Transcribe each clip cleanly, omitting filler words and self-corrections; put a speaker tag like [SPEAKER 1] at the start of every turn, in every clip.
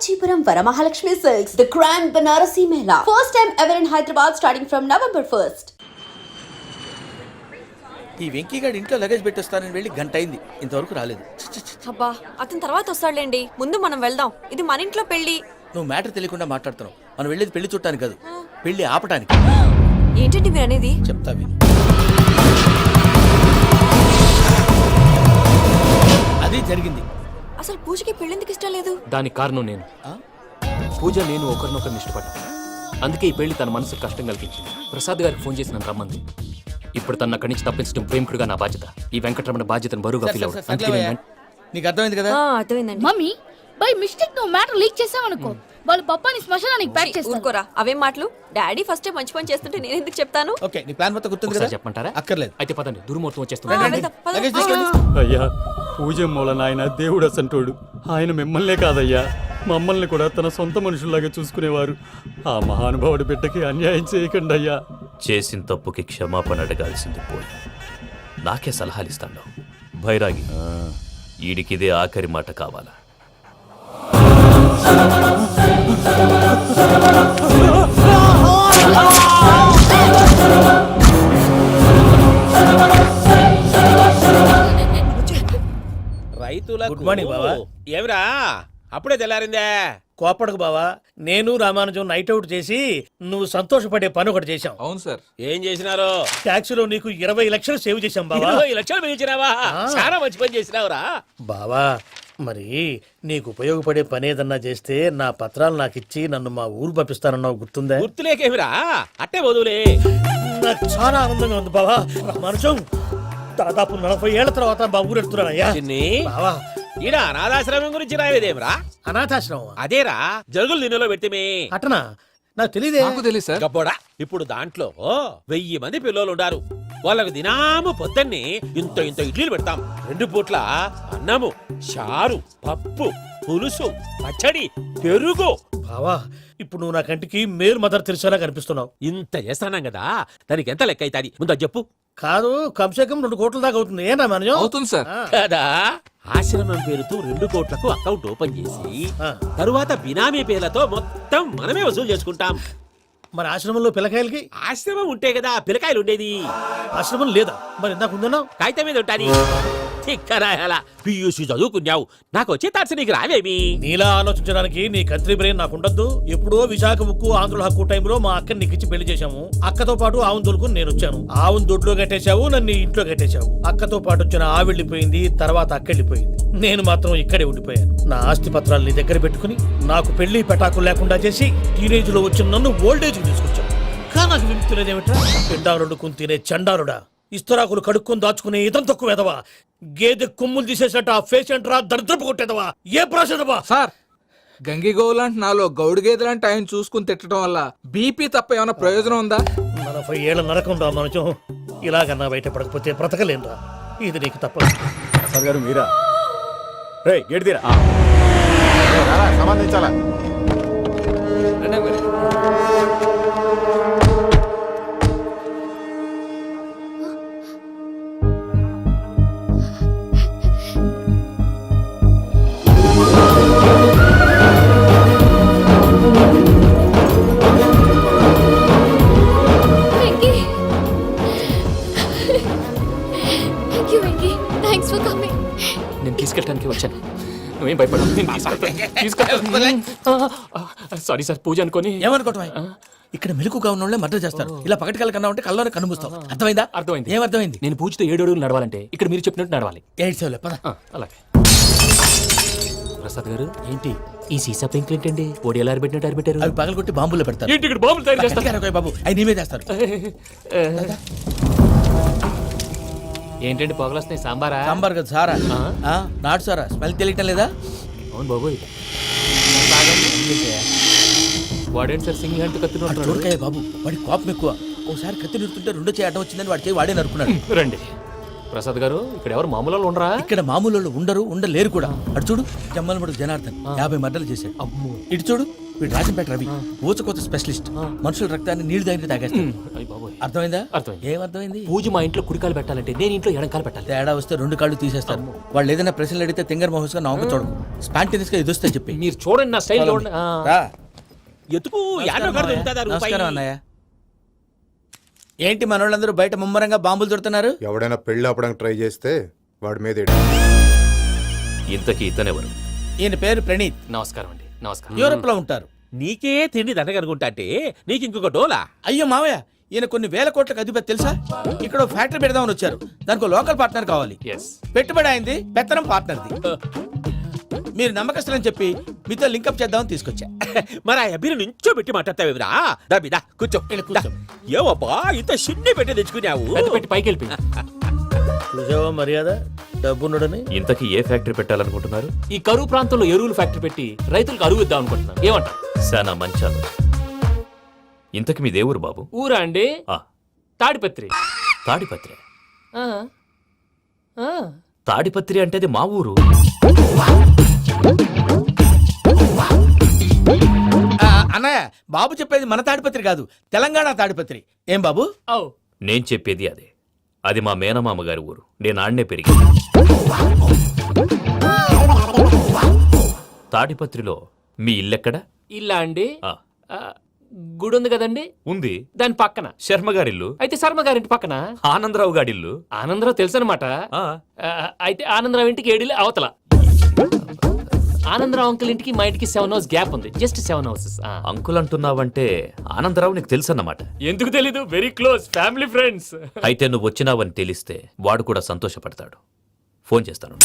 [SPEAKER 1] Kanchipuram Varamahalakshmi Silks, the Grand Banarasi Mela. First time ever in Hyderabad starting from November 1st.
[SPEAKER 2] ఈ వెంకీగాడి ఇంట్లో luggage పెట్టొస్తానని వెళ్ళి గంట అయింది, ఇంతవరకు రాలేదు.
[SPEAKER 3] అబ్బా అతని తర్వాత వస్తాడులేండి, ముందు మనం వెళ్దాం. ఇది మన ఇంట్లో పెళ్లి.
[SPEAKER 2] నువ్వు మ్యాటర్ తెలియకుండా మాట్లాడుతున్నావు. మనం వెళ్ళేది పెళ్లి చుట్టానికి కాదు, పెళ్లి ఆపటానికి.
[SPEAKER 3] ఏంటండి మీరు అనేది?
[SPEAKER 2] చెప్తా విను. అది జరిగింది.
[SPEAKER 3] అసలు పూజకి పెళ్ళెందుకు ఇష్టం లేదు?
[SPEAKER 4] దానికి కారణం నేను. పూజ నేను ఒకరినొకరిని ఇష్టపడ్డా. అందుకే ఈ పెళ్లి తన మనసుకు కష్టం కలిగించింది. ప్రసాద్ గారికి ఫోన్ చేసి నన్ను రమ్మంది. ఇప్పుడు తన అక్కడి నుంచి తప్పించడం ప్రేమికుడుగా నా బాధ్యత. ఈ వెంకటరమణ బాధ్యతను బరువుగా ఫీల్ అవ్వదు.
[SPEAKER 2] నీకు అర్థమైంది కదా?
[SPEAKER 3] అర్థమైందండి.
[SPEAKER 5] మమ్మీ బై మిస్టేక్ నువ్వు మ్యాటర్ లీక్ చేసావనుకో, వాళ్ళు పప్పాని శ్మశానానికి ప్యాక్ చేస్తారు.
[SPEAKER 3] ఊరుకోరా, అవేం మాటలు. డాడీ ఫస్ట్ మంచి పని చేస్తుంటే నేను ఎందుకు చెప్తాను?
[SPEAKER 2] ఓకే, నీ ప్లాన్ మొత్తం గుర్తుంది కదా?
[SPEAKER 4] చెప్పమంటారా?
[SPEAKER 2] అక్కర్లేదు.
[SPEAKER 4] అయితే పదండి, దుర్ముహూర్తం
[SPEAKER 3] ఆ,
[SPEAKER 4] వచ్చేస్తుంది.
[SPEAKER 3] వెళ్దాం, పద.
[SPEAKER 2] లగేజ్ తీసుకోండి.
[SPEAKER 6] అయ్యా, పూజ మూలన ఆయన దేవుడు అసంటోడు. ఆయన మిమ్మల్నే కాదయ్యా, మమ్మల్ని కూడా తన సొంత మనుషుల్లాగా చూసుకునేవారు. ఆ మహానుభావుడి బిడ్డకి అన్యాయం చేయకండి అయ్యా.
[SPEAKER 7] చేసిన తప్పుకి క్షమాపణ అడగాల్సింది పోయి నాకే సలహాలు ఇస్తాడు భైరాగి. ఈడికిదే ఆఖరి మాట కావాలా?
[SPEAKER 2] రైతుల గుడ్ మార్నింగ్ బావా.
[SPEAKER 8] ఏమిరా అప్పుడే తెల్లారిందే?
[SPEAKER 2] కోపడకు బావా, నేను రామానుజం నైట్ అవుట్ చేసి నువ్వు సంతోషపడే పని ఒకటి చేశాం.
[SPEAKER 8] అవును సార్. ఏం చేసినారు?
[SPEAKER 2] ట్యాక్సీలో నీకు 20 లక్షలు సేవ్ చేశాం బావా.
[SPEAKER 8] 20 లక్షలు మిగిల్చినావా? చాలా మంచి పని చేసినావురా
[SPEAKER 2] బావా. మరి నీకు ఉపయోగపడే పని ఏదన్నా చేస్తే నా పత్రాలు నాకు ఇచ్చి నన్ను మా ఊరు పంపిస్తానన్నావు, గుర్తుందా?
[SPEAKER 8] గుర్తులేకేమిరా, అట్టే వదులే.
[SPEAKER 2] నాకు చాలా ఆనందంగా ఉంది బావా. రామానుజం దాదాపు 40 ఏళ్ల తర్వాత మా ఊరు వెళ్తున్నానయ్యా. బావా,
[SPEAKER 8] ఈడ అనాథాశ్రమం గురించి రావేదేమిరా?
[SPEAKER 2] అనాథాశ్రమం
[SPEAKER 8] అదేరా, జరుగులు దీనిలో పెడితే
[SPEAKER 2] అటనా? నాకు తెలియదే.
[SPEAKER 8] తెలియదు సార్. గబ్బోడా, ఇప్పుడు దాంట్లో 1000 మంది పిల్లలు ఉండారు. వాళ్ళకు దినాము పొద్దున్నే ఇంత ఇంత ఇడ్లీలు పెడతాం. 2 పూట్ల అన్నము, చారు, పప్పు, పులుసు, పచ్చడి, పెరుగు.
[SPEAKER 2] బావా, ఇప్పుడు నువ్వు నా కంటికి మేలు మదర్ తెరిసేలా కనిపిస్తున్నావు.
[SPEAKER 8] ఇంత చేస్తానం కదా, దానికి ఎంత లెక్క అవుతుంది ముందు చెప్పు.
[SPEAKER 2] కాదు, కమ్సేకం 2 కోట్ల దాకా అవుతుంది. ఏనా మనజం?
[SPEAKER 8] అవుతుంది సార్. కదా, ఆశ్రమం పేరుతో 2 కోట్లకు అకౌంట్ ఓపెన్ చేసి తరువాత బినామీ పేర్లతో మొత్తం మనమే వసూలు చేసుకుంటాం.
[SPEAKER 2] మరి ఆశ్రమంలో పిల్లకాయలకి?
[SPEAKER 8] ఆశ్రమం ఉంటే కదా పిల్లకాయలు ఉండేది.
[SPEAKER 2] ఆశ్రమం లేదా? మరి ఇందాక ఉందన్నావు.
[SPEAKER 8] కాగితం మీద ఉంటాది. తిక్కరాయాల పియూసీ చదువుకున్నావు, నాకు వచ్చే తాట్స్ నీకు రావేమి?
[SPEAKER 2] నీలా ఆలోచించడానికి నీ కంట్రీ బ్రెయిన్ నాకు ఉండద్దు. ఎప్పుడో విశాఖ ఉక్కు ఆంధ్రుల హక్కు టైంలో మా అక్కని నీకిచ్చి పెళ్లి చేశాము. అక్కతో పాటు ఆవును దొడుకుని నేను వచ్చాను. ఆవును దొడ్లో కట్టేశావు, నన్ను ఇంట్లో కట్టేశావు. అక్కతో పాటు వచ్చిన ఆవు వెళ్ళిపోయింది, తర్వాత అక్క వెళ్ళిపోయింది. నేను మాత్రం ఇక్కడే ఉండిపోయాను. నా ఆస్తి పత్రాలు నీ దగ్గర పెట్టుకుని నాకు పెళ్లి పెటాకులు లేకుండా చేసి టీనేజ్ లో వచ్చిన నన్ను ఓల్డేజ్ తీసుకొచ్చావు. కానీ నాకు విముక్తులేదేమిట్రా? పిండారుడు కొని తినే చండారుడా, ఇస్తరాకులు కడుక్కొని దాచుకునే ఇతం తక్కువ ఎదవా, గేదె కొమ్ములు తీసేసట ఆ పేషెంట్ రా దరిద్రపు కొట్టేదవా, ఏ ప్రాసెదవా?
[SPEAKER 9] సార్, గంగిగోవులాంటి నాలో గౌడు గేదెలాంటి ఆయన చూసుకుని తిట్టడం వల్ల బీపీ తప్ప ఏమైనా ప్రయోజనం ఉందా?
[SPEAKER 2] 40 ఏళ్ళ నరకం రా మనచం. ఇలాగన్నా బయటపడకపోతే బ్రతకలేనురా. ఇది నీకు తప్ప.
[SPEAKER 6] ప్రసాద్ గారు మీరా? రే గేట్ తీరా.
[SPEAKER 9] సంబంధించాలా?
[SPEAKER 4] నేను తీసుకెళ్ళడానికి వచ్చాను, నువ్వేం భయపడవు. సారీ సార్, పూజ అనుకోని.
[SPEAKER 2] ఏమనుకోవటం? ఇక్కడ మెలుకుగా ఉన్న వాళ్ళే మర్డర్ చేస్తారు. ఇలా పగటి కళ్ళ కన్నా ఉంటే కళ్ళలో కనుమూస్తావు. అర్థమైందా?
[SPEAKER 4] అర్థమైంది.
[SPEAKER 2] ఏమర్థమైంది?
[SPEAKER 4] నేను పూజతో 7 అడుగులు నడవాలంటే ఇక్కడ మీరు చెప్పినట్టు నడవాలి.
[SPEAKER 2] 8 సేవలే పద.
[SPEAKER 4] అలాగే. ప్రసాద్ గారు,
[SPEAKER 2] ఏంటి
[SPEAKER 4] ఈ సీసా పెంకులు ఏంటండి? పొడి ఎలా అరబెట్టినట్టు అరబెట్టారు?
[SPEAKER 2] అవి పగలగొట్టి బాంబులో పెడతారు.
[SPEAKER 4] ఏంటి ఇక్కడ బాంబులు తయారు చేస్తారు?
[SPEAKER 2] బాబు, అవి నీవే చేస్తారు.
[SPEAKER 4] ఏంటండి పొగలు వస్తున్నాయి? సాంబారా?
[SPEAKER 2] సాంబార్ కదా, సారా. నాటు సారా. స్మెల్ తెలియటం లేదా?
[SPEAKER 4] అవును బాబోయ్. వాడేంటి సార్ సింగిల్ హ్యాండ్ కత్తి
[SPEAKER 2] చూడకాయ బాబు, వాడి కోపం ఎక్కువ. ఒకసారి కత్తి నిరుతుంటే 2 చేయి అడ్డం వచ్చిందని వాడి చేయి వాడే నరుకున్నాడు.
[SPEAKER 4] రండి ప్రసాద్ గారు, ఇక్కడ ఎవరు మామూలు వాళ్ళు ఉండరా?
[SPEAKER 2] ఇక్కడ మామూలు వాళ్ళు ఉండరు, ఉండలేరు కూడా. అటు చూడు, జమ్మలమడుగు జనార్దన్ 50 మర్డర్లు చేశాడు.
[SPEAKER 4] అమ్మో.
[SPEAKER 2] ఇటు చూడు,
[SPEAKER 10] వీడు రాజంపేట రవి ఊచకోత స్పెషలిస్ట్. మనుషుల రక్తాన్ని నీళ్లు దగ్గర తాగేస్తాడు.
[SPEAKER 4] అయ్య బాబోయ్.
[SPEAKER 10] అర్థమైందా?
[SPEAKER 4] అర్థమైంది.
[SPEAKER 10] ఏమర్థమైంది?
[SPEAKER 4] పూజ మా ఇంట్లో కుడికాలు పెట్టాలంటే నేను ఇంట్లో ఎడంకాలు పెట్టాలి.
[SPEAKER 10] తేడా వస్తే 2 కాళ్ళు తీసేస్తారు. వాళ్ళు ఏదైనా ప్రశ్నలు అడిగితే తింగర్ మహోస్ గా నవ్వు చూడకు. స్పాంటినియస్ గా ఎదుస్తా చెప్పి.
[SPEAKER 4] మీరు చూడండి నా స్టైల్ చూడండి.
[SPEAKER 10] రా.
[SPEAKER 8] ఎతుకు యాడో కాడ దొరుకుతుందా రూపాయి?
[SPEAKER 10] నమస్కారం అన్నయ్య. ఏంటి మనోళ్ళందరూ బయట ముమ్మరంగా బాంబులు దొరుకుతున్నారు?
[SPEAKER 11] ఎవడైనా పెళ్లి ఆపడానికి ట్రై చేస్తే వాడి మీద
[SPEAKER 7] ఇంతకీ ఇతనెవరు?
[SPEAKER 10] ఈయన పేరు ప్రణీత్.
[SPEAKER 4] నమస్కారం అండి. నమస్కారం.
[SPEAKER 10] యూరోప్ లో ఉంటారు.
[SPEAKER 8] నీకే తిండి దండగనుకుంటా అంటే నీకు ఇంకొక డోలా?
[SPEAKER 10] అయ్యో మావయ్య, ఈయన కొన్ని వేల కోట్లకు అధిపతి తెలుసా? ఇక్కడ ఓ ఫ్యాక్టరీ పెడదామని వచ్చారు. దానికి లోకల్ పార్ట్నర్ కావాలి.
[SPEAKER 4] ఎస్.
[SPEAKER 10] పెట్టుబడి అయింది, పెత్తనం పార్ట్నర్ది. మీరు నమ్మకస్తులని చెప్పి మీతో లింకప్ చేద్దామని తీసుకొచ్చా.
[SPEAKER 8] మరి ఆ అబ్బిని నుంచో పెట్టి మాట్లాడతావేమిరా? దాబిదా కూర్చో.
[SPEAKER 10] కూర్చో.
[SPEAKER 8] ఏవబ్బా ఇంత సిన్ని పెట్టి తెచ్చుకున్నావు?
[SPEAKER 4] పెద్ద పెట్టి పైకి వెళ్ళి
[SPEAKER 2] చూసావా మర్యాద డబ్బున్నడని?
[SPEAKER 7] ఇంతకీ ఏ ఫ్యాక్టరీ పెట్టాలనుకుంటున్నారు?
[SPEAKER 4] ఈ కరువు ప్రాంతంలో ఎరువులు ఫ్యాక్టరీ పెట్టి రైతులకు అరువు ఇద్దాం అనుకుంటున్నాను. ఏమంటారు?
[SPEAKER 7] శానా మంచాలు. ఇంతకి మీ దేవురు బాబు?
[SPEAKER 4] ఊరా అండి?
[SPEAKER 7] ఆ,
[SPEAKER 4] తాడిపత్రి.
[SPEAKER 7] తాడిపత్రి.
[SPEAKER 4] ఆ. ఆ.
[SPEAKER 7] తాడిపత్రి అంటే అది మా ఊరు.
[SPEAKER 10] అన్నయ్య, బాబు చెప్పేది మన తాడిపత్రి కాదు, తెలంగాణ తాడిపత్రి. ఏం బాబు?
[SPEAKER 4] ఓ.
[SPEAKER 7] నేను చెప్పేది అదే. అది మా మేనమామ గారి ఊరు. నేను ఆడనే పెరిగి. తాడిపత్రిలో మీ ఇల్లెక్కడ?
[SPEAKER 4] ఇల్లా అండి?
[SPEAKER 7] ఆ,
[SPEAKER 4] ఆ, గుడి ఉంది కదండి,
[SPEAKER 7] ఉంది.
[SPEAKER 4] దాని పక్కన.
[SPEAKER 7] శర్మ గారిల్లు.
[SPEAKER 4] అయితే శర్మ గారింటి పక్కన
[SPEAKER 7] ఆనందరావు గారిల్లు.
[SPEAKER 4] ఆనందరావు తెలుసు అనమాట.
[SPEAKER 7] ఆ,
[SPEAKER 4] అయితే ఆనందరావు ఇంటికి 7 అవతల. ఆనందరావు అంకుల్ ఇంటికి మా ఇంటికి 7 hours గ్యాప్ ఉంది. Just 7 hours.
[SPEAKER 7] అంకుల్ అంటున్నావంటే ఆనందరావు నీకు తెలుసన్నమాట.
[SPEAKER 4] ఎందుకు తెలీదు? Very close family friends.
[SPEAKER 7] అయితే నువ్వు వచ్చినావని తెలిస్తే వాడు కూడా సంతోషపడతాడు. ఫోన్ చేస్తాను.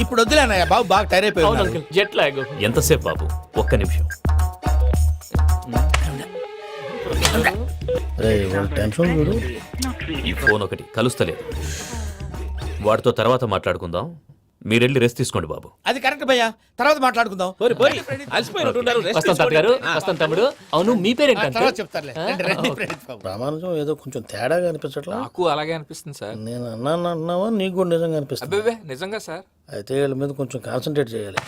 [SPEAKER 10] ఇప్పుడు వద్దులే అన్నయ్య, బాబు బాగా టైర్
[SPEAKER 4] అవును
[SPEAKER 10] అయిపోయి.
[SPEAKER 4] Uncle, jet lag.
[SPEAKER 7] ఎంతసేపు బాబు? ఒక్క నిమిషం.
[SPEAKER 2] టెన్షన్ చూడు.
[SPEAKER 7] ఈ ఫోన్ ఒకటి కలుస్తలేదు. వాడితో తర్వాత మాట్లాడుకుందాం. మీరెళ్ళి రెస్ట్ తీసుకోండి బాబు.
[SPEAKER 10] అది కరెక్ట్ భయ్యా, తర్వాత మాట్లాడుకుందాం.
[SPEAKER 8] పోరి పోరి అలసిపోయినట్టున్నారు. రెస్ట్
[SPEAKER 4] వస్తాం తాత గారు, వస్తాం తమ్ముడు. అవును మీ పేరేంటి
[SPEAKER 10] తర్వాత
[SPEAKER 4] అంకుల్?
[SPEAKER 10] చెప్తారులే. రండి, రండి, ప్రణీత్ బాబు.
[SPEAKER 2] ప్రామాణికం ఏదో కొంచెం తేడాగా అనిపించట్లా?
[SPEAKER 9] నాకు అలాగే అనిపిస్తుంది సార్.
[SPEAKER 2] నేను అన్నావా నీకు కూడా నిజంగా అనిపిస్తుంది?
[SPEAKER 9] అబ్బే నిజంగా సార్.
[SPEAKER 2] అయితే వీళ్ళ మీద కొంచెం కాన్సన్ట్రేట్ చేయాలి.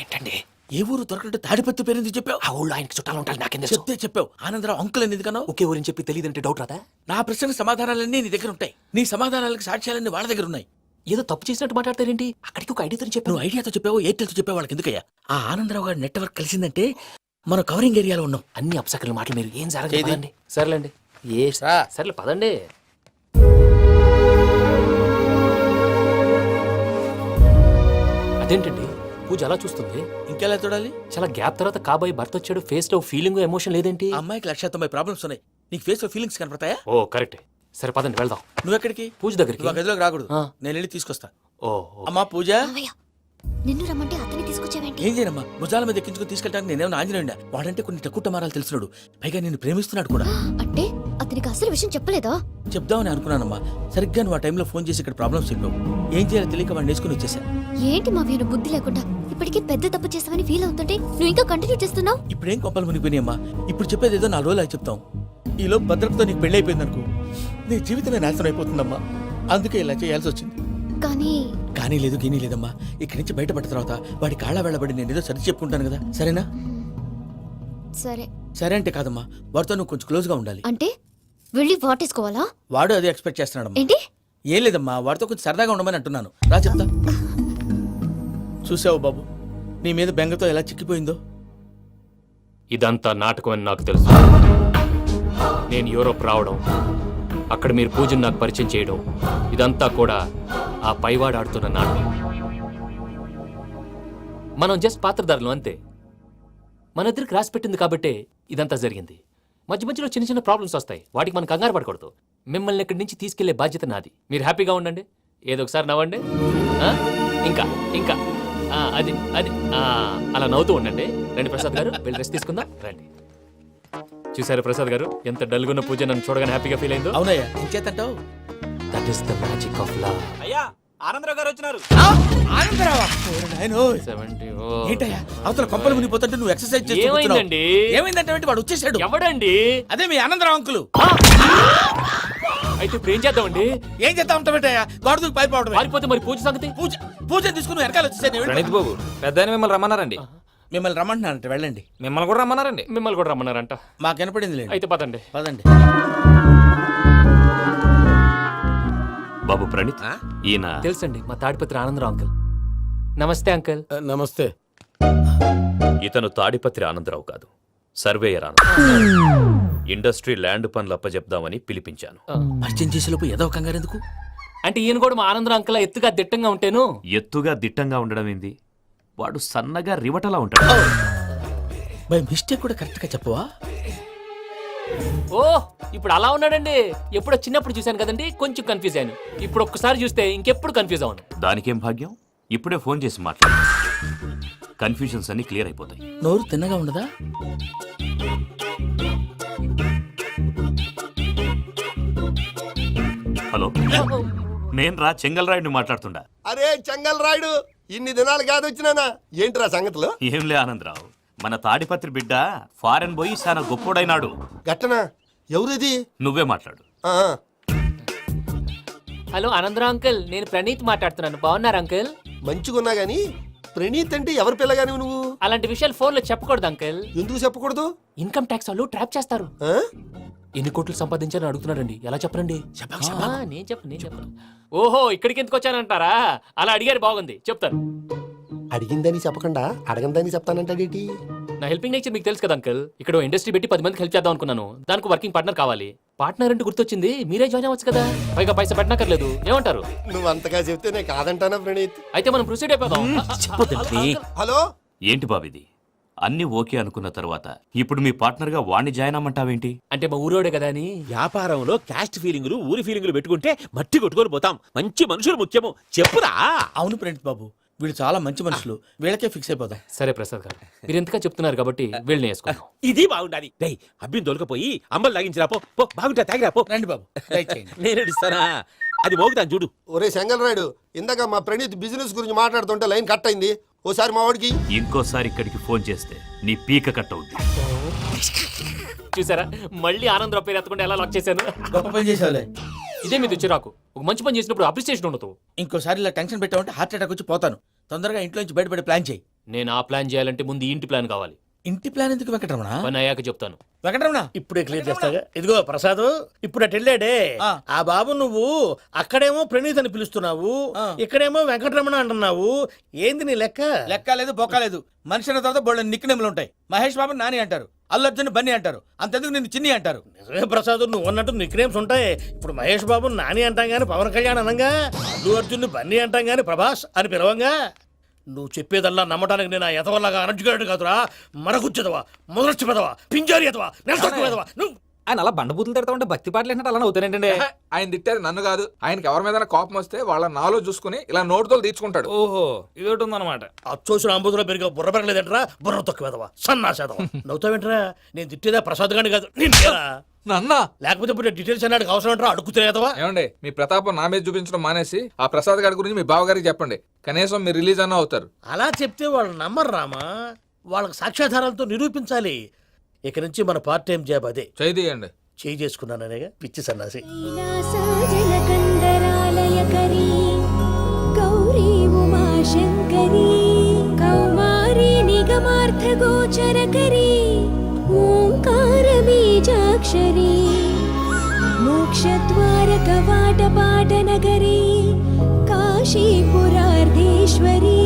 [SPEAKER 4] ఏంటండి
[SPEAKER 10] ఏ ఊరు దొరకట్టు తాడిపత్రి పేరు ఎందుకు చెప్పావు?
[SPEAKER 4] ఆ ఊళ్ళో ఆయనకి చుట్టాలు ఉంటారు. నాకేం తెలుసు?
[SPEAKER 10] చెప్తే చెప్పావు. ఆనందరావు అంకుల్ అని ఎందుకన్నావు?
[SPEAKER 4] ఒకే ఊరిని చెప్పి తెలియదంటే డౌట్ రాదా?
[SPEAKER 10] నా ప్రశ్నకు సమాధానాలన్నీ నీ దగ్గర ఉంటాయి. నీ సమాధానాలకు సాక్ష్యాలన్నీ వాళ్ళ దగ్గర ఉన్నాయి.
[SPEAKER 4] ఏదో తప్పు చేసినట్టు మాట్లాడతారేంటి? అక్కడికి ఒక ఐడియాతో చెప్పాను.
[SPEAKER 10] నువ్వు ఐడియాతో చెప్పావు, ఎయిర్టెల్తో చెప్పావు, వాళ్ళకి ఎందుకయ్యా? ఆ ఆనందరావు గారి నెట్వర్క్ కలిసిందంటే మనం కవరింగ్ ఏరియాలో ఉన్నాం.
[SPEAKER 4] అన్ని అప్సకల మాటలు మీరు ఏం
[SPEAKER 10] ఏది?
[SPEAKER 4] జరగదండి. సర్లేండి. ఏ
[SPEAKER 10] రా.
[SPEAKER 4] సర్లే పదండి. అదేంటండి పూజ అలా చూస్తుంది?
[SPEAKER 10] ఇంకెలా చూడాలి?
[SPEAKER 4] చాలా గ్యాప్ తర్వాత కాబోయే భర్త వచ్చాడు. ఫేస్ లో ఫీలింగ్ ఎమోషన్ లేదేంటి?
[SPEAKER 10] ఆ అమ్మాయికి 190 ప్రాబ్లమ్స్ ఉన్నాయి. నీకు ఫేస్ లో ఫీలింగ్స్ కనపడతాయా?
[SPEAKER 4] ఓ కరెక్ట్. సరే పదండి వెళ్దాం.
[SPEAKER 10] నువ్వెక్కడికి?
[SPEAKER 4] పూజ దగ్గరికి.
[SPEAKER 10] నువ్వు ఆ గదిలోకి రాకూడదు.
[SPEAKER 4] ఆ.
[SPEAKER 10] నేను వెళ్ళి తీసుకొస్తా.
[SPEAKER 4] ఓ
[SPEAKER 10] అమ్మా పూజ,
[SPEAKER 5] నిన్ను రమ్మంటే అతన్ని తీసుకొచ్చావేంటి?
[SPEAKER 10] ఏం చేయనమ్మా? భుజాల మీద ఎక్కించుకుని తీసుకెళ్ళడానికి నేనేమన్నా ఆంజనేయుడా? వాడంటే కొన్ని తక్కువ టమారాలు తెలిసినాడు. పైగా నేను ప్రేమిస్తున్నాడు కూడా.
[SPEAKER 5] అంటే అతనికి అసలు విషయం చెప్పలేదా?
[SPEAKER 10] చెప్దామని అనుకున్నానమ్మా. సరిగ్గా నువ్వు ఆ టైంలో ఫోన్ చేసి ఇక్కడ ప్రాబ్లమ్స్ చెప్పావు. ఏం చేయాలో తెలియక వాడిని వేసుకుని వచ్చేసా.
[SPEAKER 5] ఏంటి మా వీరు బుద్ధి లేకుండా ఇప్పటికీ పెద్ద తప్పు చేస్తావని ఫీల్ అవుతుంటే నువ్వు ఇంకా కంటిన్యూ చేస్తున్నావు?
[SPEAKER 10] ఇప్పుడేం కొప్పలు మునిగిపోయినాయమ్మా. ఇప్పుడు చెప్పేది ఏదో 4 రోజులు చెప్తాం. ఈలో భద్రతతో నీకు పెళ్లి అయిపోయింది అనుకో, నీ జీవితమే నాశనం అయిపోతుందమ్మా. అందుకే ఇలా చేయాల్సి వచ్చింది.
[SPEAKER 5] కానీ
[SPEAKER 10] లేదు గీనీ లేదమ్మా. ఇక్కడి నుంచి బయటపడ్డ తర్వాత వాడి కాళ్ళ వెళ్ళబడి నేను ఏదో సరి చెప్పుకుంటాను కదా, సరేనా?
[SPEAKER 5] సరే.
[SPEAKER 10] సరే అంటే కాదమ్మా, వాడితో నువ్వు కొంచెం క్లోజ్ గా ఉండాలి.
[SPEAKER 5] అంటే వెళ్ళి వాటేసుకోవాలా?
[SPEAKER 10] వాడు అదే ఎక్స్పెక్ట్ చేస్తున్నాడమ్మా.
[SPEAKER 5] ఏంటి?
[SPEAKER 10] ఏం లేదమ్మా, వాడితో కొంచెం సరదాగా ఉండమని అంటున్నాను. రా చెప్తా. చూసావు బాబు, నీ మీద బెంగతో ఎలా చిక్కిపోయిందో.
[SPEAKER 4] ఇదంతా నాటకం అని నాకు తెలుసు. నేను యూరోప్ రావడం, అక్కడ మీరు పూజను నాకు పరిచయం చేయడం, ఇదంతా కూడా ఆ పైవాడు ఆడుతున్న నాటకం. మనం జస్ట్ పాత్రధారులు అంతే. మన ఇద్దరికి రాసి పెట్టింది కాబట్టే ఇదంతా జరిగింది. మధ్య మధ్యలో చిన్న చిన్న ప్రాబ్లమ్స్ వస్తాయి. వాటికి మనం కంగారు పడకూడదు. మిమ్మల్ని ఇక్కడి నుంచి తీసుకెళ్లే బాధ్యత నాది. మీరు హ్యాపీగా ఉండండి. ఏదో ఒకసారి నవ్వండి. ఆ? ఇంకా ఇంకా అది అది అలా నవ్వుతూ ఉండండి. రండి ప్రసాద్ గారు, వెళ్ళి రెస్ట్ తీసుకుందాం. రండి. చూసారు ప్రసాద్ గారు, ఎంత డల్గున్న పూజ నన్ను చూడగానే హ్యాపీగా ఫీల్ అయిందో.
[SPEAKER 10] అవునయ్యా, ఇంకేతంటావు?
[SPEAKER 4] That is the magic of love.
[SPEAKER 8] అయ్యా ఆనందరావు గారు వచ్చినారు.
[SPEAKER 10] ఆనందరావా? ఏంటయ్యా అవతల కొంపలు మునిగిపోతుంటే నువ్వు ఎక్సర్సైజ్ చేస్తూ కూర్చున్నావు.
[SPEAKER 4] ఏమైందండి?
[SPEAKER 10] ఏమైందంటే వాడు వచ్చేసాడు.
[SPEAKER 4] ఎవడండి?
[SPEAKER 10] అదే మీ ఆనందరావు అంకులు.
[SPEAKER 4] అయితే ఇప్పుడు ఏం చేద్దామండి?
[SPEAKER 10] ఏం చేస్తా ఉంటావేటయ్యా? గోడ దూకి పైపోవడం.
[SPEAKER 4] పారిపోతే మరి పూజ సంగతి?
[SPEAKER 10] పూజ తీసుకుని వెనకాల వచ్చేసాను.
[SPEAKER 9] ప్రణీత్ బాబు, పెద్ద మిమ్మల్ని రమ్మన్నారండి.
[SPEAKER 10] మిమ్మల్ని రమ్మంటున్నారంట వెళ్ళండి.
[SPEAKER 9] మిమ్మల్ని కూడా రమ్మన్నారండి.
[SPEAKER 4] మిమ్మల్ని కూడా రమ్మన్నారంట.
[SPEAKER 10] మాకు వినపడింది లేండి.
[SPEAKER 4] అయితే పదండి.
[SPEAKER 10] పదండి.
[SPEAKER 7] బాబు ప్రణీత్, ఈయన
[SPEAKER 4] తెలుసండి, మా తాడిపత్రి ఆనందరావు అంకుల్. నమస్తే అంకుల్.
[SPEAKER 10] నమస్తే.
[SPEAKER 7] ఇతను తాడిపత్రి ఆనందరావు కాదు, సర్వేయర్ ఆనందరావు. ఇండస్ట్రీ ల్యాండ్ పనులు అప్పజెప్దామని పిలిపించాను.
[SPEAKER 10] పరిచయం చేసేలోపు ఏదో కంగారు ఎందుకు?
[SPEAKER 4] అంటే ఈయన కూడా మా ఆనందరావు అంకుల్ ఎత్తుగా దిట్టంగా ఉంటేను.
[SPEAKER 7] ఎత్తుగా దిట్టంగా ఉండడం ఏంది? వాడు సన్నగా రివటలా ఉంటాడు.
[SPEAKER 10] బై మిస్టేక్ కూడా కరెక్ట్ గా చెప్పవా?
[SPEAKER 4] ఓ ఇప్పుడు అలా ఉన్నాడండి. ఎప్పుడో చిన్నప్పుడు చూశాను కదండి, కొంచెం కన్ఫ్యూజ్ అయ్యాను. ఇప్పుడు ఒక్కసారి చూస్తే ఇంకెప్పుడు కన్ఫ్యూజ్ అవ్వను.
[SPEAKER 7] దానికేం భాగ్యం, ఇప్పుడే ఫోన్ చేసి మాట్లాడు. కన్ఫ్యూజన్స్ అన్ని క్లియర్ అయిపోతాయి.
[SPEAKER 10] నోరు తిన్నగా ఉండదా?
[SPEAKER 7] హలో, నేను రా చెంగల్ రాయుడిని మాట్లాడుతుండా.
[SPEAKER 12] అరే చెంగల్ రాయుడు, ఇన్ని దినాలు కాదు వచ్చినానా? ఏంట్రా సంగతులు?
[SPEAKER 7] ఏంలే ఆనందరావు, మన తాడిపత్రి బిడ్డ ఫారెన్ పోయి చాలా గొప్పోడైనాడు.
[SPEAKER 12] గట్టనా? ఎవరిది?
[SPEAKER 7] నువ్వే మాట్లాడు.
[SPEAKER 12] ఆ,
[SPEAKER 4] హలో ఆనందరావు అంకుల్, నేను ప్రణీత్ మాట్లాడుతున్నాను. బాగున్నారు అంకుల్?
[SPEAKER 12] మంచిగున్నా గాని ప్రణీత్ అంటే ఎవరి పిల్లగాని నువ్వు?
[SPEAKER 4] అలాంటి విషయాలు ఫోన్లో చెప్పకూడదు అంకుల్.
[SPEAKER 12] ఎందుకు చెప్పకూడదు?
[SPEAKER 4] ఇన్కమ్ ట్యాక్స్ వాళ్ళు ట్రాప్ చేస్తారు.
[SPEAKER 12] ఆ?
[SPEAKER 4] ఎన్ని కోట్లు సంపాదించాలని అడుగుతున్నాడండి. ఎలా చెప్పరండి? నేను చెప్పను. ఓహో, ఇక్కడికి ఎందుకు వచ్చానంటారా? అలా అడిగారు, బాగుంది, చెప్తాను.
[SPEAKER 12] అడిగిందని చెప్పకుండా అడగందని చెప్తానంటాడేటి?
[SPEAKER 4] నా హెల్పింగ్ నేచర్ మీకు తెలుసు కదా అంకుల్. ఇక్కడ ఇండస్ట్రీ పెట్టి 10 మందికి హెల్ప్ చేద్దాం అనుకున్నాను. దానికి వర్కింగ్ పార్ట్నర్ కావాలి. పార్ట్నర్ అంటే గుర్తొచ్చింది, మీరే జాయిన్ అవ్వచ్చు కదా. పైగా పైసా పెట్టనక్కర్లేదు. ఏమంటారు?
[SPEAKER 12] నువ్వు అంతగా చెప్తే నేను కాదంటానా ప్రణీత్?
[SPEAKER 4] అయితే మనం ప్రొసీడ్ అయిపోదాం.
[SPEAKER 12] హలో,
[SPEAKER 7] ఏంటి బాబిది? అన్ని ఓకే అనుకున్న తర్వాత ఇప్పుడు మీ పార్ట్నర్ గా వాణ్ణి జాయిన్ అమ్మంటావేంటి?
[SPEAKER 4] అంటే మా ఊరోడే కదా అని.
[SPEAKER 8] వ్యాపారంలో క్యాస్ట్ ఫీలింగులు ఊరి ఫీలింగులు పెట్టుకుంటే మట్టి కొట్టుకొని పోతాం. మంచి మనుషులు ముఖ్యము. చెప్పురా.
[SPEAKER 10] అవును ప్రణీత్ బాబు, వీళ్ళు చాలా మంచి మనుషులు. వీళ్ళకే ఫిక్స్ అయిపోదాం.
[SPEAKER 4] సరే ప్రసాద్ గారు, మీరు ఎంతగా చెప్తున్నారు కాబట్టి వీళ్ళని వేసుకుందాం.
[SPEAKER 8] ఇది బాగుండాలి. డై అబ్బిని దొలకపోయి అమ్మలు లాగించిరా పో. పో బాగుంటా తాగిరా పో.
[SPEAKER 10] రండి బాబు, దయచేయండి.
[SPEAKER 8] నేను ఇస్తానా? అది మోగుతాను చూడు.
[SPEAKER 12] ఒరే చెంగల్ రాయుడు, ఇందాక మా ప్రణీత్ బిజినెస్ గురించి మాట్లాడుతుంటే లైన్ కట్ అయింది. ఓసారి మా వాడికి.
[SPEAKER 7] ఇంకోసారి ఇక్కడికి ఫోన్ చేస్తే నీ పీక కట్ అవుద్ది.
[SPEAKER 4] చూసారా, మళ్ళీ ఆనందరావు పేరు ఎత్తకుండా ఎలా లాక్ చేశాను.
[SPEAKER 10] గొప్ప పని చేసేవాళ్ళే.
[SPEAKER 4] ఇదే మీద చిరాకు. ఒక మంచి పని చేసినప్పుడు అప్రిసియేషన్ ఉండదు.
[SPEAKER 10] ఇంకోసారి ఇలా టెన్షన్ పెట్టామంటే హార్ట్ అటాక్ వచ్చి పోతాను. తొందరగా ఇంట్లో నుంచి బయటపడే ప్లాన్ చేయి.
[SPEAKER 4] నేను ఆ ప్లాన్ చేయాలంటే ముందు ఇంటి ప్లాన్ కావాలి.
[SPEAKER 10] ఇంటి ప్లాన్ ఎందుకు వెంకటరమణ?
[SPEAKER 4] పని అయ్యాక చెప్తాను.
[SPEAKER 10] వెంకటరమణ,
[SPEAKER 2] ఇప్పుడే క్లియర్ చేస్తాగా. ఇదిగో ప్రసాద్, ఇప్పుడు అటు వెళ్ళాడే ఆ బాబు, నువ్వు అక్కడేమో ప్రణీత్ అని పిలుస్తున్నావు, ఇక్కడేమో వెంకటరమణ అంటున్నావు. ఏంది నీ లెక్క?
[SPEAKER 10] లెక్క లేదు, బొక్క లేదు. మనిషి అన్న తర్వాత బోళ్ళ నిక్నెములు ఉంటాయి. మహేష్ బాబు నాని అంటారు, అల్లు అర్జున్ బన్నీ అంటారు, అంతెందుకు నిన్ను చిన్ని అంటారు.
[SPEAKER 2] నిజమే ప్రసాద్, నువ్వు అన్నట్టు నిక్నేమ్స్ ఉంటాయి. ఇప్పుడు మహేష్ బాబు నాని అంటాం గాని పవన్ కళ్యాణ్ అనంగా, అల్లు అర్జున్ బన్నీ అంటాం గాని ప్రభాస్ అని పిలవంగా. నువ్వు చెప్పేదల్లా నమ్మటానికి నేను ఎతవల్లాగా అనర్జుగాడు కాదురా. మరగుచ్చదవా, మొదలచ్చి పెదవా, పింజారి ఎదవా, నెలసొక్కుదవా నువ్వు.
[SPEAKER 9] ఆయన అలా బండబూతులు తిడతా ఉంటే భక్తి పాటలు ఏంటంటే అలా అవుతానంటే. ఆయన తిట్టేది నన్ను కాదు. ఆయనకి ఎవరి మీద కోపం వస్తే వాళ్ళ నాలో చూసుకుని ఇలా నోటుతో తీర్చుకుంటాడు. ఓహో, ఇదొకటి ఉందన్నమాట.
[SPEAKER 2] అచ్చోసిన అంబుధులో పెరిగే బుర్ర పెరగలేదంటరా, బుర్ర తొక్కువేదవా, సన్నాసేదవా. నవ్వుతావేంట్రా? నేను తిట్టేదా ప్రసాద్ గాని కాదు, నిన్నేరా.
[SPEAKER 9] నన్నా?
[SPEAKER 2] లేకపోతే ఇప్పుడు డీటెయిల్స్ అన్నాడు అవసరం అంటారా? అడుగుతాయేదవా.
[SPEAKER 9] ఏమండి, మీ ప్రతాపం నా మీద చూపించడం మానేసి ఆ ప్రసాద్ గారి గురించి మీ బావగారికి చెప్పండి. కనీసం మీరు రిలీజ్ అన్న అవుతారు.
[SPEAKER 2] అలా చెప్తే వాళ్ళు నమ్మరు రామా. వాళ్ళకి సాక్ష్యాధారాలతో నిరూపించాలి. ఇక నుంచి మన పార్ట్ టైం జాబ్ అదే.
[SPEAKER 9] చేయండి.
[SPEAKER 2] చేయి చేసుకున్నాననేగా పిచ్చి సన్నాసి.
[SPEAKER 5] కైలాసజలకందరాలయకరీ గౌరీ ఉమాశంకరీ కౌమారీ నిగమార్థగోచరకరీ ఓంకార బీజాక్షరీ మోక్షద్వారకవాటపాటనగరీ కాశీపురార్ధేశ్వరీ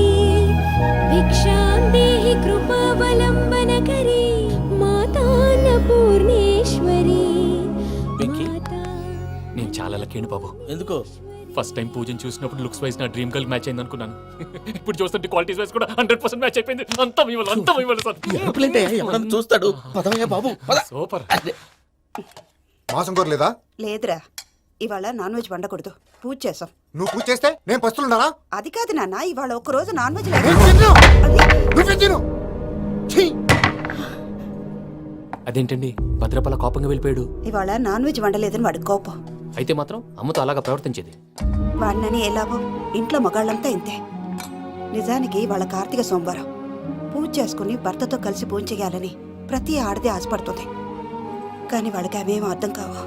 [SPEAKER 5] భిక్షాం దేహి కృపావలంబనకరీ మాతాన్నపూర్ణేశ్వరీ.
[SPEAKER 4] నేను చాలా లక్కీని బాబు.
[SPEAKER 10] ఎందుకు?
[SPEAKER 4] ఫస్ట్ టైం పూజను చూసినప్పుడు లుక్స్ వైజ్ నా డ్రీమ్ గర్ల్ మ్యాచ్ అయింది అనుకున్నాను. ఇప్పుడు చూస్తుంటే క్వాలిటీస్ వైజ్ కూడా 100% మ్యాచ్ అయిపోయింది. అంతా ఇవ్వాలి సార్.
[SPEAKER 10] ఎవడన్నా చూస్తాడు. పదవయ్యా బాబు, పద.
[SPEAKER 4] సూపర్.
[SPEAKER 11] మాసం కోరలేదా?
[SPEAKER 13] లేదురా, ఇవాళ నాన్ వెజ్ వండకూడదు, పూజ చేసాం.
[SPEAKER 11] నువ్వు పూజ చేస్తే నేను పస్తులున్నానా?
[SPEAKER 13] అది కాదు నాన్న, ఇవాళ ఒక్క రోజు నాన్ వెజ్
[SPEAKER 4] అదేంటండి, భద్రపల కోపంగా వెళ్ళిపోయాడు.
[SPEAKER 13] ఇవాళ నాన్ వెజ్ వండలేదని వాడి కోపం.
[SPEAKER 4] అయితే మాత్రం అమ్మతో అలాగా ప్రవర్తించేది.
[SPEAKER 13] వాడినని ఎలాగో ఇంట్లో మగాళ్ళంతా ఇంతే. నిజానికి వాళ్ళ కార్తీక సోమవారం పూజ చేసుకుని భర్తతో కలిసి పూజ చేయాలని ప్రతి ఆడది ఆశపడుతుంది. కానీ వాళ్ళకి అవేం అర్థం కావు.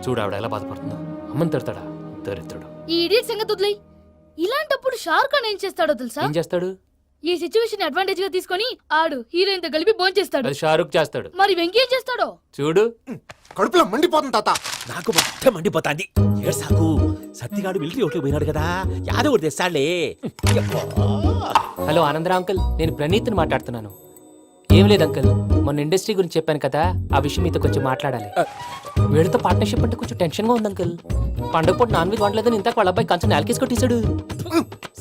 [SPEAKER 4] చూడు ఆవిడ ఎలా బాధపడుతుందో. అమ్మని తిడతాడా దరిద్రుడు.
[SPEAKER 5] ఈ ఇడియట్ సంగతి వదిలేయ్. ఇలాంటప్పుడు షారుఖ్ ఖాన్ ఏం చేస్తాడో తెలుసా?
[SPEAKER 4] ఏం చేస్తాడు?
[SPEAKER 5] ఈ సిచ్యువేషన్ అడ్వాంటేజ్ గా తీసుకొని ఆడు హీరోయిన్ తో కలిపి బోన్ చేస్తాడు.
[SPEAKER 4] అది షారుఖ్ చేస్తాడు.
[SPEAKER 5] మరి వెంకీ ఏం చేస్తాడో
[SPEAKER 4] చూడు.
[SPEAKER 11] కడుపులో మండిపోతుంది తాత.
[SPEAKER 8] నాకు మొత్తం మండిపోతాంది. ఏడ్సాకు, సత్తిగాడు మిలిటరీ ఓట్లు పోయినాడు కదా, యాదవ్ ఒకటి తెస్తాడులే.
[SPEAKER 4] హలో ఆనందరా అంకుల్, నేను ప్రణీత్ని మాట్లాడుతున్నాను. ఏం లేదు అంకుల్, మొన్న ఇండస్ట్రీ గురించి చెప్పాను కదా, ఆ విషయం మీతో కొంచెం మాట్లాడాలి. వీడితో పార్ట్నర్షిప్ అంటే కొంచెం టెన్షన్ గా ఉంది అంకుల్. పండగ పూట నాన్ వెజ్ వండలేదని ఇంతకు వాళ్ళ అబ్బాయి కంచెం నేలకేసి కొట్టేశాడు.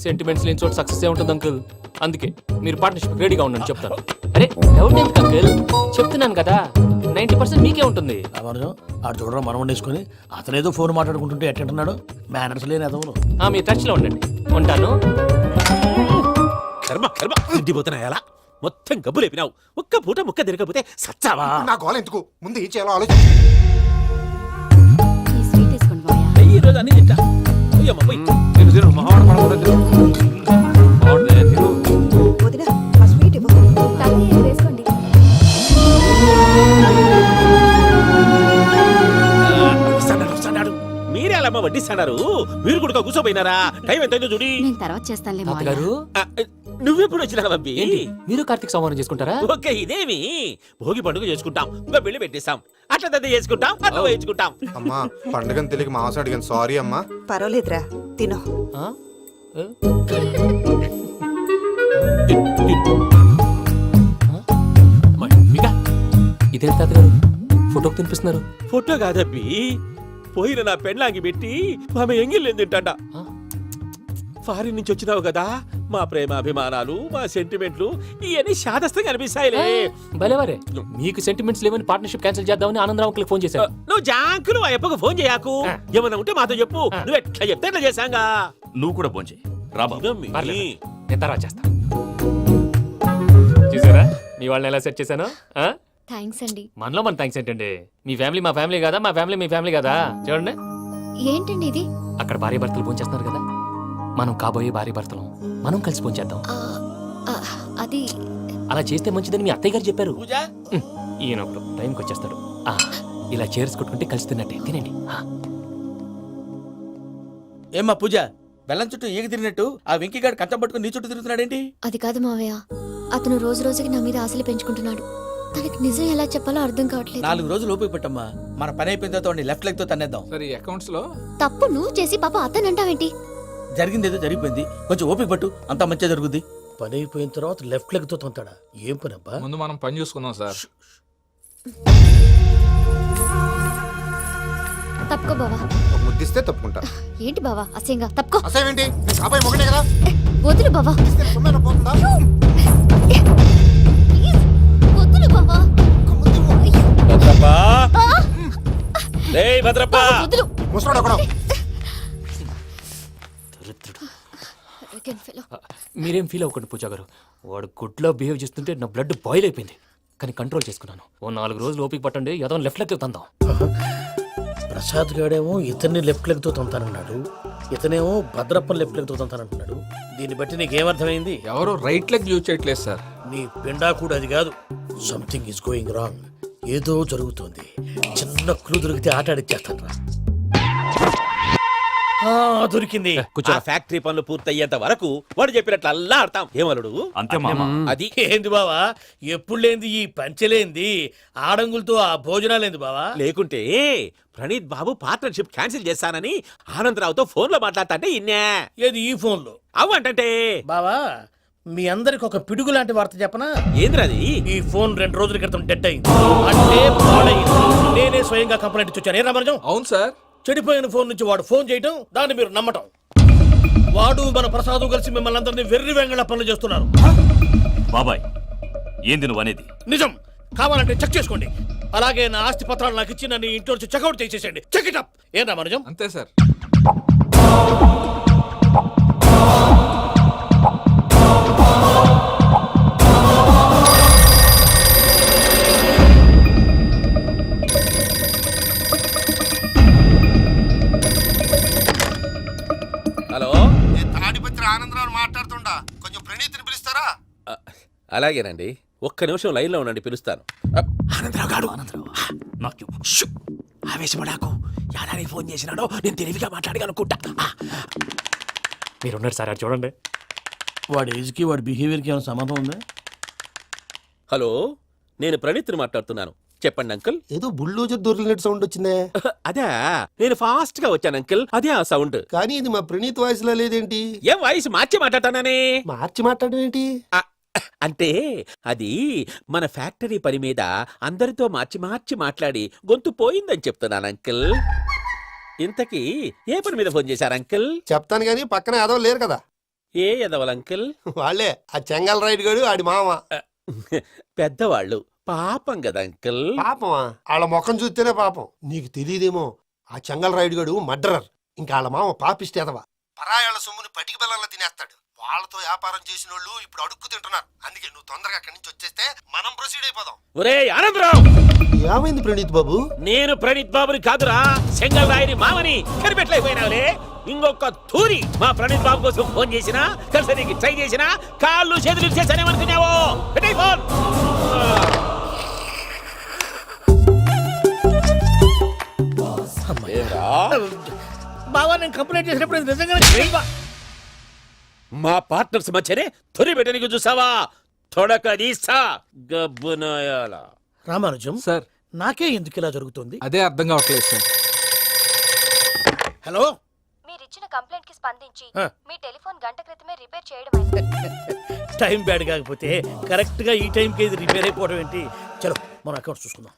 [SPEAKER 4] సెంటిమెంట్స్ లేని చోట సక్సెస్ ఏ ఉంటుంది అంకుల్. అందుకే మీరు పార్ట్నర్షిప్ రెడీగా ఉండండి చెప్తాను. అరే డౌట్ ఎందుకు అంకుల్, చెప్తున్నాను కదా 90% మీకే ఉంటుంది.
[SPEAKER 2] రామానుజం ఆడు చూడడం మనం వండేసుకొని అతనేదో ఫోన్ మాట్లాడుకుంటుంటే ఎట్టంటున్నాడు. మేనర్స్ లేని అదవులు.
[SPEAKER 4] మీ టచ్ లో ఉండండి. ఉంటాను.
[SPEAKER 8] కర్మ కర్మ, తిండిపోతున్నా ఎలా మొత్తం గబ్బు లేపినావు. ఒక్క పూట ముక్క తిరగకపోతే సచ్చావా?
[SPEAKER 11] నా గోల ఎందుకు, ముందు ఏం చేయాలో ఆలోచించు.
[SPEAKER 3] ఈ స్వీట్ వేసుకోండి మావయ్య.
[SPEAKER 8] ఈ రోజు అన్ని తింటా. పోయమ్మ, పోయ్.
[SPEAKER 13] వదిన ఆ స్వీట్ ఇవ్వు.
[SPEAKER 3] వేసుకోండి.
[SPEAKER 8] వస్తాడు. మీరే అలా వడ్డిస్తాడారు, మీరు కూడా కూర్చోపోయినారా? టైం ఎంతైందో చూడి.
[SPEAKER 3] నేను తర్వాత చేస్తానులే మావయ్య.
[SPEAKER 4] తాతగారు
[SPEAKER 8] నువ్వెప్పుడు వచ్చినా బంబి?
[SPEAKER 4] ఏంటి మీరు కార్తీక్ సంహారం చేసుకుంటారా?
[SPEAKER 8] ఓకే, ఇదేమి భోగి పండుగ చేసుకుంటాం, ఇంకా పెళ్లి పెట్టేస్తాం, అట్లా దద్ద చేసుకుంటాం, అట్లా వేయించుకుంటాం.
[SPEAKER 11] అమ్మా పండుగని తెలియక మాంసం అడిగాను, సారీ అమ్మా.
[SPEAKER 13] పర్వాలేదురా, తినో.
[SPEAKER 4] ఆ? ఏ? ఇదేంటి తాతగారు ఫోటోకి తినిపిస్తున్నారు?
[SPEAKER 8] ఫోటో కాదబ్బి, పోయిన నా పెళ్ళాంగి పెట్టి ఆమె ఎంగిల్లేం తింటాడ. ఫారిన్ నుంచి వచ్చినావు కదా, మా ప్రేమ అభిమానాలు, మా సెంటిమెంట్లు ఇవన్నీ శాదస్తంగా అనిపిస్తాయిలే.
[SPEAKER 4] భలేవారే, మీకు సెంటిమెంట్స్ లేవని పార్ట్నర్షిప్ క్యాన్సిల్ చేద్దామని ఆనందరావుకి ఫోన్ చేశారు.
[SPEAKER 8] నువ్వు జాంకులు ఆ ఎప్పకు ఫోన్ చేయకు. ఏమన్నా ఉంటే మాతో చెప్పు, నువ్వు ఎట్లా చెప్తే ఎట్లా చేశాంగా.
[SPEAKER 7] నువ్వు కూడా ఫోన్ చేయి రాబా.
[SPEAKER 4] పర్లేదు, నేను తర్వాత చేస్తా. చూసారా మీ వాళ్ళని ఎలా సెట్ చేశాను?
[SPEAKER 3] థ్యాంక్స్ అండి.
[SPEAKER 4] మనలో మన థ్యాంక్స్ ఏంటండి, మీ ఫ్యామిలీ మా ఫ్యామిలీ కదా, మా ఫ్యామిలీ మీ ఫ్యామిలీ కదా. చూడండి,
[SPEAKER 3] ఏంటండి ఇది?
[SPEAKER 4] అక్కడ భార్య భర్తలు ఫోన్ చేస్తున్నారు కదా, మనం కాబోయే భార్య భర్తలు మనం కలిసి ఫోన్ చేద్దాం.
[SPEAKER 3] అది
[SPEAKER 4] అలా చేస్తే మంచిదని మీ అత్తయ్య గారు చెప్పారు.
[SPEAKER 2] పూజ
[SPEAKER 4] ఈయన ఒకడు టైంకి వచ్చేస్తాడు. ఇలా చేర్స్ కొట్టుకుంటే కలిసి తిన్నట్టే, తినండి.
[SPEAKER 10] ఏమ్మా పూజ, బెల్లం చుట్టూ ఈగ తిరిగినట్టు ఆ వెంకీగాడు కంచం పట్టుకుని నీ చుట్టూ తిరుగుతున్నాడేంటి?
[SPEAKER 3] అది కాదు మావయ్య, అతను రోజు రోజుకి నా మీద ఆశలు పెంచుకుంటున్నాడు. తనకి నిజం ఎలా చెప్పాలో అర్థం కావట్లేదు.
[SPEAKER 10] 4 రోజులు ఓపిక పట్టమ్మా, మన పని అయిపోయిన తర్వాత లెఫ్ట్ లెగ్ తో తన్నేద్దాం.
[SPEAKER 9] సరే అకౌంట్స్ లో
[SPEAKER 3] తప్పు నువ్వు చేసి పాప అతను అంటావేంటి?
[SPEAKER 10] జరిగింది ఏదో జరిగిపోయింది, కొంచెం ఓపిక పట్టు, అంతా మంచిగా జరుగుద్ది.
[SPEAKER 2] పని అయిపోయిన తర్వాత లెఫ్ట్ లెగ్ తో తొంతాడా? ఏం పని అబ్బా?
[SPEAKER 9] ముందు మనం పని చూసుకుందాం సార్.
[SPEAKER 3] తప్పుకో బావా.
[SPEAKER 11] ఒక ముద్దిస్తే తప్పుకుంటా.
[SPEAKER 3] ఏంటి బావా అసహ్యంగా? తప్పుకో.
[SPEAKER 11] అసేమేంటి, నీ కాబోయే మొగనే కదా.
[SPEAKER 3] వదులు బావా.
[SPEAKER 11] ఇస్తే సొమ్మేనా పోతుందా?
[SPEAKER 3] వదులు బావా.
[SPEAKER 8] భద్రప్ప, రేయ్ భద్రప్ప.
[SPEAKER 3] వదులు.
[SPEAKER 11] ముసరాడు అక్కడ.
[SPEAKER 4] మీరేం ఫీల్ అవ్వకండి పూజా గారు, వాడు గుడ్లో బిహేవ్ చేస్తుంటే నా బ్లడ్ బాయిల్ అయిపోయింది, కానీ కంట్రోల్ చేసుకున్నాను. ఓ 4 రోజులు ఓపిక పట్టండి, ఏదో లెఫ్ట్ లెగ్ తందాం.
[SPEAKER 2] ప్రసాద్ గాడేమో ఇతన్ని లెఫ్ట్ లెగ్ తో తొంతానన్నాడు, ఇతనేమో భద్రప్పని లెఫ్ట్ లెగ్ తో తొంతానంటున్నాడు. దీన్ని బట్టి నీకేమర్థమైంది?
[SPEAKER 9] ఎవరు రైట్ లెగ్ యూజ్ చేయట్లేదు సార్.
[SPEAKER 2] నీ పిండా కూడా అది కాదు. Something is going wrong. ఏదో జరుగుతోంది. చిన్న క్లూ దొరికితే ఆట ఆడిచ్చేస్తాను రా. దొరికింది.
[SPEAKER 8] ఆ ఫ్యాక్టరీ పనులు పూర్తయ్యేంత వరకు వాడు చెప్పినట్లు అల్లా ఆడతాం. ఏమలుడు
[SPEAKER 7] అంతే మామ.
[SPEAKER 8] అది
[SPEAKER 2] ఏంది బావా, ఎప్పుడు లేంది ఈ పంచలేంది, ఆడంగులతో ఆ భోజనాలేంది బావా?
[SPEAKER 8] లేకుంటే ప్రణీత్ బాబు పార్ట్నర్షిప్ క్యాన్సిల్ చేస్తానని ఆనందరావుతో ఫోన్ లో మాట్లాడతాంటే ఇన్నే.
[SPEAKER 2] ఏది ఈ ఫోన్ లో?
[SPEAKER 8] అవ్వంటే
[SPEAKER 2] బావా, మీ అందరికి ఒక పిడుగు లాంటి వార్త చెప్పనా?
[SPEAKER 8] ఏంద్రది?
[SPEAKER 2] ఈ ఫోన్ 2 రోజుల క్రితం డెడ్ అయింది, అంటే పాడైంది. నేనే స్వయంగా కంప్లైంట్ ఇచ్చి వచ్చాను. ఏ రామరాజం?
[SPEAKER 9] అవును సార్.
[SPEAKER 2] చెడిపోయిన ఫోన్ నుంచి వాడు ఫోన్ చేయటం, దాన్ని మీరు నమ్మటం. వాడు మన ప్రసాదు కలిసి మిమ్మల్ని అందరినీ వెర్రి వెంగళ పనులు చేస్తున్నారు.
[SPEAKER 7] బాబాయ్ ఏంది నువ్వు అనేది?
[SPEAKER 2] నిజం. కావాలంటే చెక్ చేసుకోండి. అలాగే నా ఆస్తి పత్రాలు నాకు ఇచ్చి నన్ను ఇంట్లో నుంచి చెక్అౌట్ చేసేసండి. Check it up. ఏం రామరాజం?
[SPEAKER 9] అంతే సార్.
[SPEAKER 8] హలో,
[SPEAKER 12] నేను తాడిపత్రి ఆనందరావు మాట్లాడుతుండా, కొంచెం ప్రణీతిని పిలుస్తారా?
[SPEAKER 8] అలాగేనండి, ఒక్క నిమిషం లైన్ లో ఉండండి, పిలుస్తాను. ఆనందరావు గాడు. ఆవేశపడాకు, యాదానికి ఫోన్ చేసినాడో నేను తెలివిగా మాట్లాడగలనుకుంటా.
[SPEAKER 4] మీరున్నారు సార్, చూడండి.
[SPEAKER 10] వాడి ఏజ్కి వాడి బిహేవియర్కి ఏమైనా సంబంధం ఉందా?
[SPEAKER 8] హలో, నేను ప్రణీత్ని మాట్లాడుతున్నాను. చెప్పండి అంకుల్.
[SPEAKER 12] ఏదో బుల్డోజర్ దొరికినట్టు సౌండ్ వచ్చిందే.
[SPEAKER 8] అదే నేను ఫాస్ట్ గా వచ్చాను అంకుల్, అదే ఆ సౌండ్.
[SPEAKER 12] కానీ ఇది మా ప్రణీత్ వాయిస్ లో లేదేంటి?
[SPEAKER 8] ఏం వాయిస్ మార్చి మాట్లాడతానని?
[SPEAKER 12] మార్చి మాట్లాడడం ఏంటి?
[SPEAKER 8] అంటే అది మన ఫ్యాక్టరీ పని మీద అందరితో మార్చి మార్చి మాట్లాడి గొంతు పోయిందని చెప్తున్నాను అంకుల్. ఇంతకీ ఏ పని మీద ఫోన్ చేశారు అంకుల్?
[SPEAKER 12] చెప్తాను కానీ పక్కన ఏదో లేరు కదా.
[SPEAKER 8] ఏ ఎదవలు అంకుల్?
[SPEAKER 12] వాళ్ళే ఆ చెంగల్ రైడ్ గడు ఆడి మామ.
[SPEAKER 8] పెద్దవాళ్ళు, పాపం కదా అంకుల్.
[SPEAKER 12] పాపమా? వాళ్ళ ముఖం చూస్తేనే పాపం. నీకు తెలియదేమో, ఆ చెంగల్ రైడ్ గడు మర్డరర్. ఇంకా వాళ్ళ మామ పాపిస్తేదవా. పరాయాళ్ళ సొమ్ముని పటికి బెల్లంలో తినేస్తాడు. వాళ్ళతో వ్యాపారం చేసిన వాళ్ళు ఇప్పుడు అడుక్కు తింటున్నారు. అందుకే నువ్వు తొందరగా అక్కడి నుంచి వచ్చేస్తే మనం ప్రొసీడ్ అయిపోదాం.
[SPEAKER 8] ఒరే ఆనందరావు!
[SPEAKER 12] ఏమైంది ప్రణీత్ బాబు?
[SPEAKER 8] నేను ప్రణీత్ బాబుని కాదురా, సెంగల్ రాయని మామని. కనిపెట్టలేకపోయినావులే. ఇంకొక తూరి మా ప్రణీత్ బాబు కోసం ఫోన్ చేసినా, కలిసి నీకు ట్రై చేసినా కాళ్ళు చేతులు చేశానేమనుకున్నావో. పెట్టేయ్ ఫోన్.
[SPEAKER 2] బావా, నేను కంప్లైంట్ చేసినప్పుడు ఇది నిజంగానే
[SPEAKER 8] మా పార్ట్నర్స్ మధ్యనే తొలి పెట్టడానికి చూసావా? తొడక తీస్తా గబ్బునాయాల.
[SPEAKER 2] రామానుజం
[SPEAKER 9] సార్,
[SPEAKER 2] నాకే ఎందుకు ఇలా జరుగుతుంది?
[SPEAKER 9] అదే అర్థం కావట్లేదు సార్.
[SPEAKER 2] హలో,
[SPEAKER 3] మీరిచ్చిన కంప్లైంట్ కి స్పందించి
[SPEAKER 2] ఆ.
[SPEAKER 3] మీ టెలిఫోన్ గంట క్రితమే రిపేర్ చేయడం
[SPEAKER 2] టైం బ్యాడ్ కాకపోతే కరెక్ట్ గా ఈ టైంకి ఇది రిపేర్ అయిపోవడం ఏంటి? చలో మన అకౌంట్ చూసుకుందాం.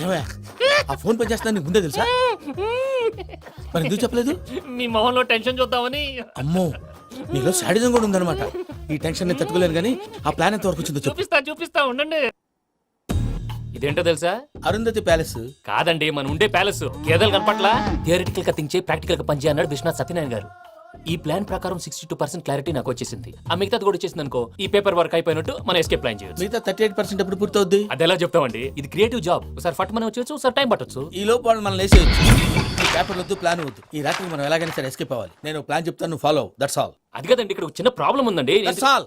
[SPEAKER 2] ఏమయ్య, ఆ ఫోన్ పని చేస్తా నీకు ముందే తెలుసా? మరి ఎందుకు చెప్పలేదు?
[SPEAKER 4] మీ మొహంలో టెన్షన్ చూద్దామని.
[SPEAKER 2] అమ్మో, నీలో శాడిజం కూడా ఉందన్నమాట. ఈ టెన్షన్ నేను తట్టుకోలేను కానీ ఆ ప్లాన్ ఎంత వరకు వచ్చిందో చెప్పు.
[SPEAKER 4] చూపిస్తా ఉండండి. ఇదేంటో తెలుసా?
[SPEAKER 2] అరుంధతి ప్యాలెస్
[SPEAKER 4] కాదండి, మన ఉండే ప్యాలెస్. గేదెలు కనపట్లా? థియరిటికల్ గా థింక్ చేయి, ప్రాక్టికల్ గా పనిచేయ అన్నాడు విశ్వనాథ్ సత్యనారాయణ గారు. ఈ ప్లాన్ ప్రకారం 62% క్లారిటీ నాకు వచ్చేసింది. ఆ మిగతాది కూడా వచ్చేసింది అనుకో, ఈ పేపర్ వర్క్ అయిపోయినట్టు మనం ఎస్కేప్ ప్లాన్ చేయొచ్చు.
[SPEAKER 2] మిగతా 38% ఎప్పుడు పూర్తవుద్ది?
[SPEAKER 4] అది ఎలా చెప్తామండి? ఇది క్రియేటివ్ జాబ్. ఒకసారి ఫట్ మనం వచ్చేయచ్చు, ఒకసారి టైం పట్టొచ్చు.
[SPEAKER 2] ఈ లోపు వాళ్ళు మనం లేసేయచ్చు. ఈ పేపర్ వద్దు, ప్లాన్ వద్దు. ఈ రాత్రికి మనం ఎలాగైనా సరే ఎస్కేప్ అవ్వాలి. నేను ప్లాన్ చెప్తాను, నువ్వు ఫాలో. That's all.
[SPEAKER 4] అది కదండి, ఇక్కడ ఒక చిన్న ప్రాబ్లం ఉందండి.
[SPEAKER 2] That's all.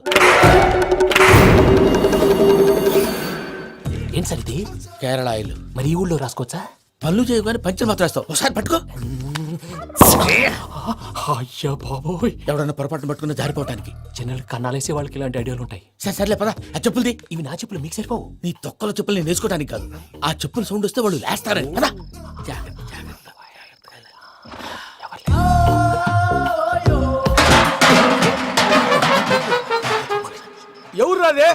[SPEAKER 4] ఏం సార్ ఇది?
[SPEAKER 2] కేరళ ఆయిల్.
[SPEAKER 4] మరి ఈ ఊళ్ళో రాసుకోవచ్చా?
[SPEAKER 2] పనులు చేయగానే పంచర్ మాత్రం వేస్తావు. ఒకసారి పట్టుకో.
[SPEAKER 4] అయ్యా బాబోయ్,
[SPEAKER 2] ఎవడన్నా పొరపాటున పట్టుకున్న జారిపోవటానికి.
[SPEAKER 4] జనరల్ కన్నాలేసే వాళ్ళకి ఇలాంటి ఐడియాలు ఉంటాయి.
[SPEAKER 2] సరే సర్లే పదా, ఆ చెప్పులది.
[SPEAKER 4] ఇవి నా చెప్పులు, మీకు సరిపోవు.
[SPEAKER 2] నీ తొక్కల చెప్పులు నేను వేసుకోవడానికి కాదు, ఆ చెప్పులు సౌండ్ వస్తే వాళ్ళు లేస్తారని. పదా, జాగ్రత్త.
[SPEAKER 10] ఎవరు రాదే?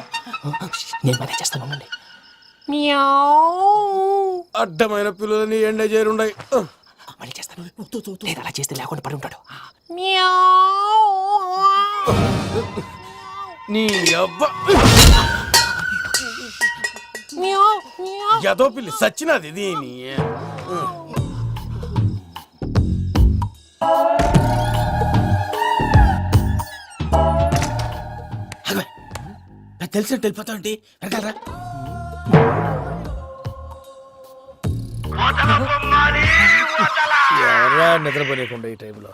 [SPEAKER 4] నేను మేనేజ్ చేస్తాను, ఉండండి.
[SPEAKER 10] అడ్డమైన పిల్లలని ఎండ చేరుండయి.
[SPEAKER 4] మళ్ళీ చేస్తాను. లేదు, అలా చేస్తే లేకుండా పడి ఉంటాడు.
[SPEAKER 10] నీ అబ్బా ఎదో పిల్లి సచ్చినది దీని.
[SPEAKER 2] నాకు తెలిసినట్టు వెళ్ళిపోతావు ఏంటి? వెనకాలరా.
[SPEAKER 10] ఎవరా నిద్రపోలేకుండా ఈ టైంలో?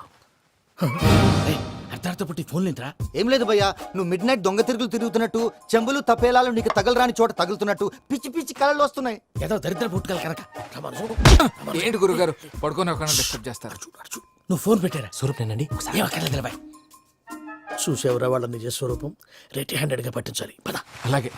[SPEAKER 2] అర్ధార్థ పుట్టి ఫోన్ లేంట్రా.
[SPEAKER 14] ఏం లేదు భయ్యా, నువ్వు మిడ్ నైట్ దొంగ తిరుగులు తిరుగుతున్నట్టు, చెంబులు తపేలాలు నీకు తగలరాని చోట తగులుతున్నట్టు పిచ్చి పిచ్చి కళలు వస్తున్నాయి.
[SPEAKER 2] ఏదో దరిద్ర పుట్టుకల కనుక.
[SPEAKER 9] ఏంటి గురుగారు పడుకొని ఒక డిస్టర్బ్ చేస్తారు?
[SPEAKER 2] నువ్వు ఫోన్ పెట్టారా?
[SPEAKER 4] స్వరూపేనండి.
[SPEAKER 2] ఏమక్కర్లేదు. చూసేవరా వాళ్ళ నిజ స్వరూపం. రెట్టి హ్యాండెడ్ గా పట్టించాలి. పద.
[SPEAKER 9] అలాగే.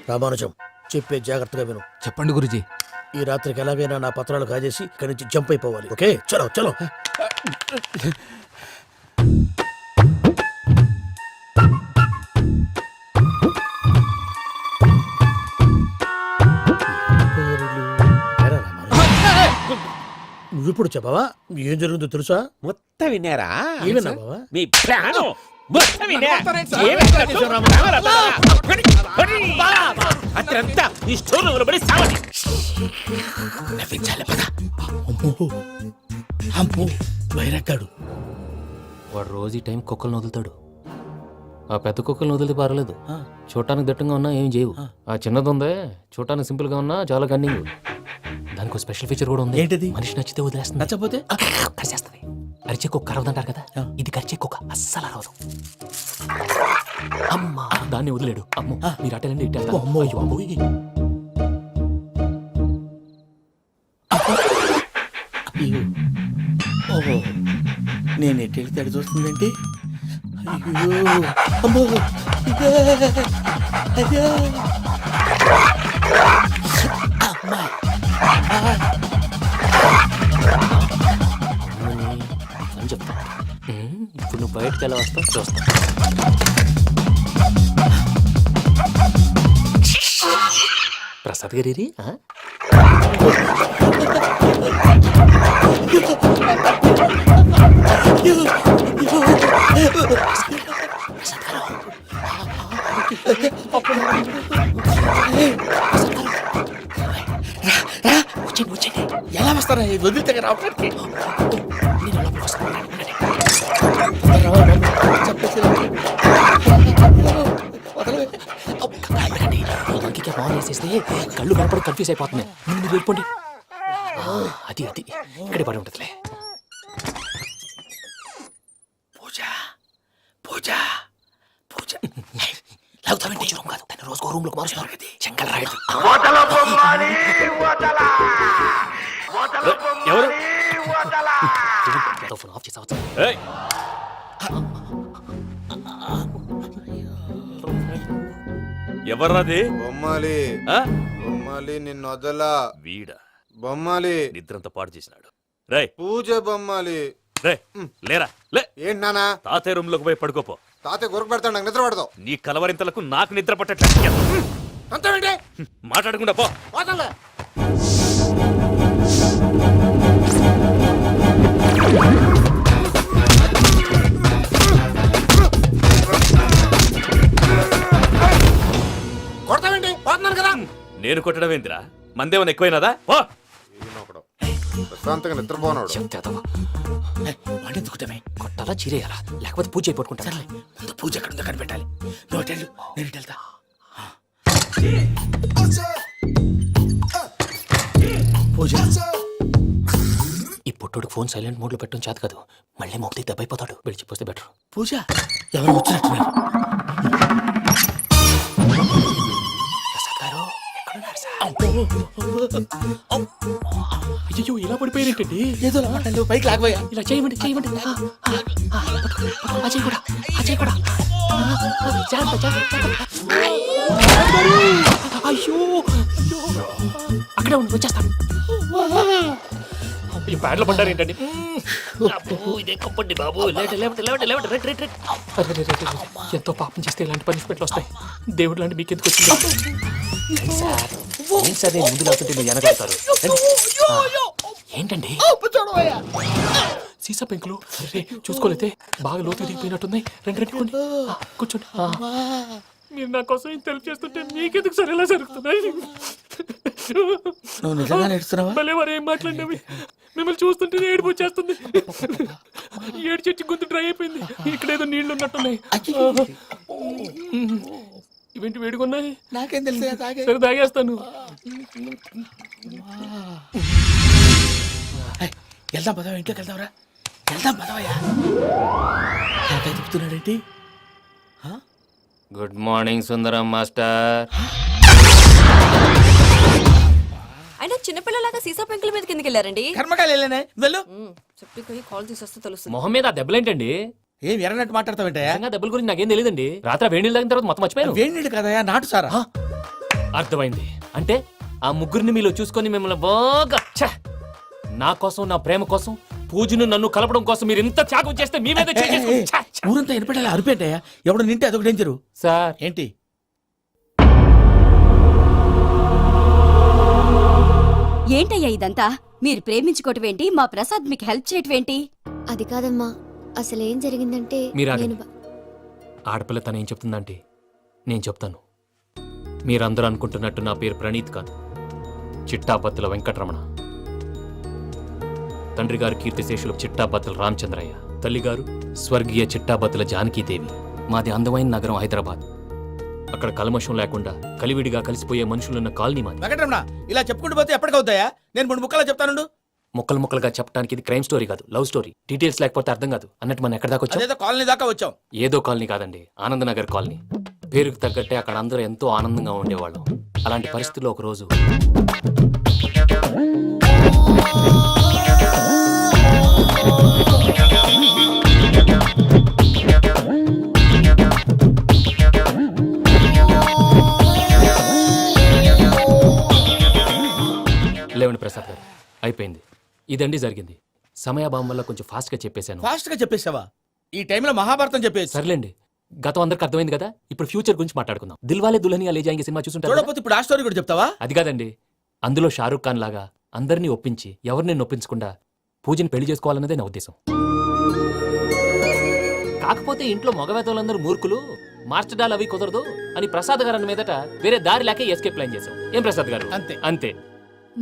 [SPEAKER 2] రామానుజం, చెప్పే జాగ్రత్తగా విను.
[SPEAKER 9] చెప్పండి గురుజీ.
[SPEAKER 2] ఈ రాత్రికి ఎలాగైనా నా పత్రాలు కాజేసి ఇక్కడి నుంచి జంప్ అయిపోవాలి. ఓకే, చలో చలో. నువ్విప్పుడు చెప్పవా ఏం జరుగుతుందో తెలుసా?
[SPEAKER 8] మొత్తం విన్నారా?
[SPEAKER 2] ఏమన్నా బావా?
[SPEAKER 8] మీ ప్లాన్ మొత్తం విన్నా. అత్రంతా ఈ స్టోర్ రూమ్ లో పడి సావండి.
[SPEAKER 2] నవ్వించాలి. పద. అమ్మో, అమ్మో, వైరక్కాడు.
[SPEAKER 4] వాడు రోజు ఈ టైం కుక్కలను వదులుతాడు. ఆ పెద్ద కుక్కలను వదిలితే పర్లేదు, చూడటానికి దట్టంగా ఉన్నా ఏం చేయవు. ఆ చిన్నది ఉందే, చూడటానికి సింపుల్ గా ఉన్నా చాలా కన్నింగ్. దానికి స్పెషల్ ఫీచర్ కూడా ఉంది.
[SPEAKER 10] ఏంటిది?
[SPEAKER 4] మనిషి నచ్చితే వదిలేస్తుంది,
[SPEAKER 10] నచ్చపోతే
[SPEAKER 4] కరిచేస్తుంది. అరిచే కుక్క అరవదంటారు కదా, ఇది కరిచే కుక్క అస్సలు అరవదు. అమ్మా, దాన్ని వదిలేడు. అమ్మో, మీరు అటెండి ఇట్టే.
[SPEAKER 10] అమ్మో.
[SPEAKER 4] అయ్యో అమ్మోయ్.
[SPEAKER 10] అయ్యో. ఓహో, నేను ఎటు వెళ్తే అటు చూస్తుందంటే. అయ్యో అమ్మో. అయ్యో. అమ్మా.
[SPEAKER 4] అని చెప్తా. ఇప్పుడు నువ్వు బయటకు ఎలా వస్తావు చూస్తా. ప్రసాద్ గారి
[SPEAKER 10] ఎలా వస్తారా వదిలితే రావడానికి?
[SPEAKER 4] వేసేస్తే కళ్ళు కనపడి కన్ఫ్యూజ్ అయిపోతున్నాయి. మీరు వెళ్ళిపోండి. అది అది ఇక్కడే పడి ఉంటుందిలే.
[SPEAKER 10] పూజ పూజ పూజ
[SPEAKER 4] లాగుతామంటే రూమ్ కాదు, దాన్ని రోజుకో రూమ్ లోకి మారుస్తున్నారు కదా. శంకర్ రాయుడు
[SPEAKER 7] ఎవరు?
[SPEAKER 4] ఫోన్ ఆఫ్ చేసావచ్చు.
[SPEAKER 7] ఏయ్! ఎవర్రాది?
[SPEAKER 11] బొమ్మాలి
[SPEAKER 7] ఆ?
[SPEAKER 11] బొమ్మాలి నిన్ను వదలా.
[SPEAKER 7] వీడా
[SPEAKER 11] బొమ్మాలి
[SPEAKER 7] నిద్రంతా పాడు చేసినాడు. రేయ్
[SPEAKER 11] పూజ బొమ్మాలి.
[SPEAKER 7] రే లేరా లే.
[SPEAKER 11] ఏంటి నానా?
[SPEAKER 7] తాతయ్య రూమ్ లోకి పోయి పడుకోపో.
[SPEAKER 11] తాతయ్య గురకు పెడతాడు, నాకు నిద్ర పడతావు.
[SPEAKER 7] నీ కలవరింతలకు నాకు నిద్ర పట్టట్లేదు.
[SPEAKER 11] అంతేంటి
[SPEAKER 7] మాట్లాడకుండా పో.
[SPEAKER 11] పోతాలే. కొడతావేంటి? పోతున్నాను కదా.
[SPEAKER 7] నేను కొట్టడం ఏంటిరా? మందేమన్నా ఎక్కువైనదా? పో.
[SPEAKER 11] ప్రశాంతంగా నిద్రపోనాడు.
[SPEAKER 10] వాడెందుకుంటామే?
[SPEAKER 4] కొట్టాలా చీరేయాలా, లేకపోతే పూజ అయిపోట్టుకుంటా.
[SPEAKER 10] ముందు పూజ ఎక్కడ ఉందో కనిపెట్టాలి. నువ్వు అటు వెళ్ళు, నేను ఇటు వెళ్తా. పూజ
[SPEAKER 4] ఈ పుట్టుడికి ఫోన్ సైలెంట్ మోడ్ లో పెట్టడం చేత కాదు, మళ్ళీ మొక్కి దెబ్బైపోతాడు. విడిచిపోతే బెటర్.
[SPEAKER 10] పూజ ఎవరు వచ్చినట్టున్నారు?
[SPEAKER 4] ప్రసాద్ గారు ఎక్కడున్నారు సార్? అయ్యో ఇలా పడిపోయారేంటండి?
[SPEAKER 10] ఏదో మాట్లాడు, పైకి లాగబోయా.
[SPEAKER 4] ఇలా చేయమండి చేయమండి. అజయ్ కూడా అజయ్ కూడా. జాగ్రత్త జాగ్రత్త. అయ్యో అక్కడే ఉండి వచ్చేస్తాను. ఈ బ్యాడ్లో పడ్డారు ఏంటండి? ఇదే కప్పండి బాబు. ఎంతో పాపం చేస్తే ఇలాంటి పనిష్మెంట్లు వస్తాయి. దేవుడు లాంటి మీకు ఎందుకు వచ్చింది? ఏం సార్ నేను ముందు లేకుంటే మీరు వెనకాడతారు. ఏంటండి సీసా పెంకులు? అరే చూసుకోలేతే బాగా లోతు దిగిపోయినట్టున్నాయి. రెండు రెండు కూర్చోండి. మీరు నా కోసం ఇంత హెల్ప్ చేస్తుంటే మీకెందుకు సరే ఎలా జరుగుతున్నాయి?
[SPEAKER 10] నువ్వు నిజంగా నేర్చుతున్నావా?
[SPEAKER 4] మళ్ళీ మరి ఏం మాట్లాడినవి? మిమ్మల్ని చూస్తుంటే ఏడుపు వచ్చేస్తుంది. ఏడు చెట్టు గొంతు డ్రై అయిపోయింది. ఇక్కడ ఏదో నీళ్లు ఉన్నట్టున్నాయి. ఇవేంటి వేడుకున్నాయి?
[SPEAKER 10] నాకేం తెలుసు,
[SPEAKER 4] సరే తాగేస్తాను.
[SPEAKER 10] వెళ్దాం పదవా, ఇంట్లోకి వెళ్దాంరా. వెళ్దాం పదవయ్యా. చెప్తున్నాడేంటి?
[SPEAKER 4] గుడ్ మార్నింగ్ సుందరం మాస్టర్.
[SPEAKER 3] అయినా చిన్నపిల్లలాగా సీసా పెంకుల మీద కిందకి వెళ్ళారండి.
[SPEAKER 10] కర్మకాయలు వెళ్ళానే, వెళ్ళు.
[SPEAKER 3] చెప్పి కాల్ తీసొస్తే తెలుస్తుంది.
[SPEAKER 4] మొహం మీద ఆ దెబ్బలేంటండి?
[SPEAKER 10] ఏం ఎర్రనట్టు మాట్లాడతావేంటయా?
[SPEAKER 4] దెబ్బల గురించి నాకేం తెలియదండి. రాత్రి వేడి నీళ్ళు తాగిన తర్వాత మొత్తం మర్చిపోయాను.
[SPEAKER 10] వేడి నీళ్ళు కదయా, నాటు సారా.
[SPEAKER 4] అర్థమైంది. అంటే ఆ ముగ్గురిని మీలో చూసుకొని మిమ్మల్ని బాగా నా కోసం, నా ప్రేమ కోసం, పూజను నన్ను కలపడం కోసం మీరు ఇంత త్యాగం చేస్తే మీ మీద
[SPEAKER 10] ఊరంతా వినపడేలా అరిపేంటయ్యా. ఎవడు నింటే అదొక డేంజరు.
[SPEAKER 4] సార్
[SPEAKER 10] ఏంటి?
[SPEAKER 3] ఏంటయ్యా ఇదంతా? మీరు ప్రేమించుకోవటం ఏంటి? మా ప్రసాద్ మీకు హెల్ప్ చేయటం ఏంటి?
[SPEAKER 15] అది కాదమ్మా, అసలు ఏం జరిగిందంటే
[SPEAKER 4] మీరు ఆడపిల్ల తను ఏం చెప్తుందంటే నేను చెప్తాను. మీరందరూ అనుకుంటున్నట్టు నా పేరు ప్రణీత్ కాదు, చిట్టాపత్తుల వెంకటరమణ. తండ్రి గారు కీర్తిశేషులు చిట్టాపత్తుల రామచంద్రయ్య, తల్లిగారు స్వర్గీయ చిట్టాపత్తుల జానకీదేవి. మాది అందమైన నగరం హైదరాబాద్. అక్కడ కల్మషం లేకుండా కలివిడిగా కలిసిపోయే మనుషులున్న కాలనీ మాది.
[SPEAKER 10] వెంకటరమణ ఇలా చెప్పుకుంటూ పోతే ఎప్పటికవుతాయా? నేను 3 ముక్కలా చెప్తానుండు.
[SPEAKER 4] ముక్కలు ముక్కలుగా చెప్పడానికి ఇది క్రైమ్ స్టోరీ కాదు, లవ్ స్టోరీ. డీటెయిల్స్ లేకపోతే అర్థం కాదు. అన్నట్టు మనం ఎక్కడ దాకా వచ్చాం?
[SPEAKER 10] అదేదో కాలనీ దాకా వచ్చాం.
[SPEAKER 4] ఏదో కాలనీ కాదండి, ఆనందనగర్ కాలనీ. పేరుకు తగ్గట్టే అక్కడ అందరూ ఎంతో ఆనందంగా ఉండేవాళ్ళం. అలాంటి పరిస్థితుల్లో ఒక రోజు లేవండి ప్రసాద్ గారు, అయిపోయింది. ఇదండి జరిగింది. సమయాభావం వల్ల కొంచెం ఫాస్ట్ గా చెప్పేశాను.
[SPEAKER 10] ఫాస్ట్ గా చెప్పేసావా? ఈ టైంలో మహాభారతం చెప్పేసి.
[SPEAKER 4] సర్లేండి, గతం అందరికి అర్థమైంది కదా. ఇప్పుడు ఫ్యూచర్ గురించి మాట్లాడుకుందాం. దిల్వాలే దుల్హనియా లే జాయేంగే సినిమా చూసుంటారు.
[SPEAKER 10] చూడకపోతే ఇప్పుడు ఆ స్టోరీ కూడా చెప్తావా?
[SPEAKER 4] అది కాదండి, అందులో షారూక్ ఖాన్ లాగా అందరినీ ఒప్పించి ఎవరిని నొప్పించకుండా పూజని పెళ్లి చేసుకోవాలన్నదే నా ఉద్దేశం. కాకపోతే ఇంట్లో మగవేతలందరూ మూర్ఖులు, మార్చడాలు అవి కుదరదు అని ప్రసాద్ గారు అన్న మీదట వేరే దారి లేక ఎస్కేప్ ప్లాన్ చేశాం. ఏం ప్రసాద్ గారు?
[SPEAKER 10] అంతే
[SPEAKER 4] అంతే.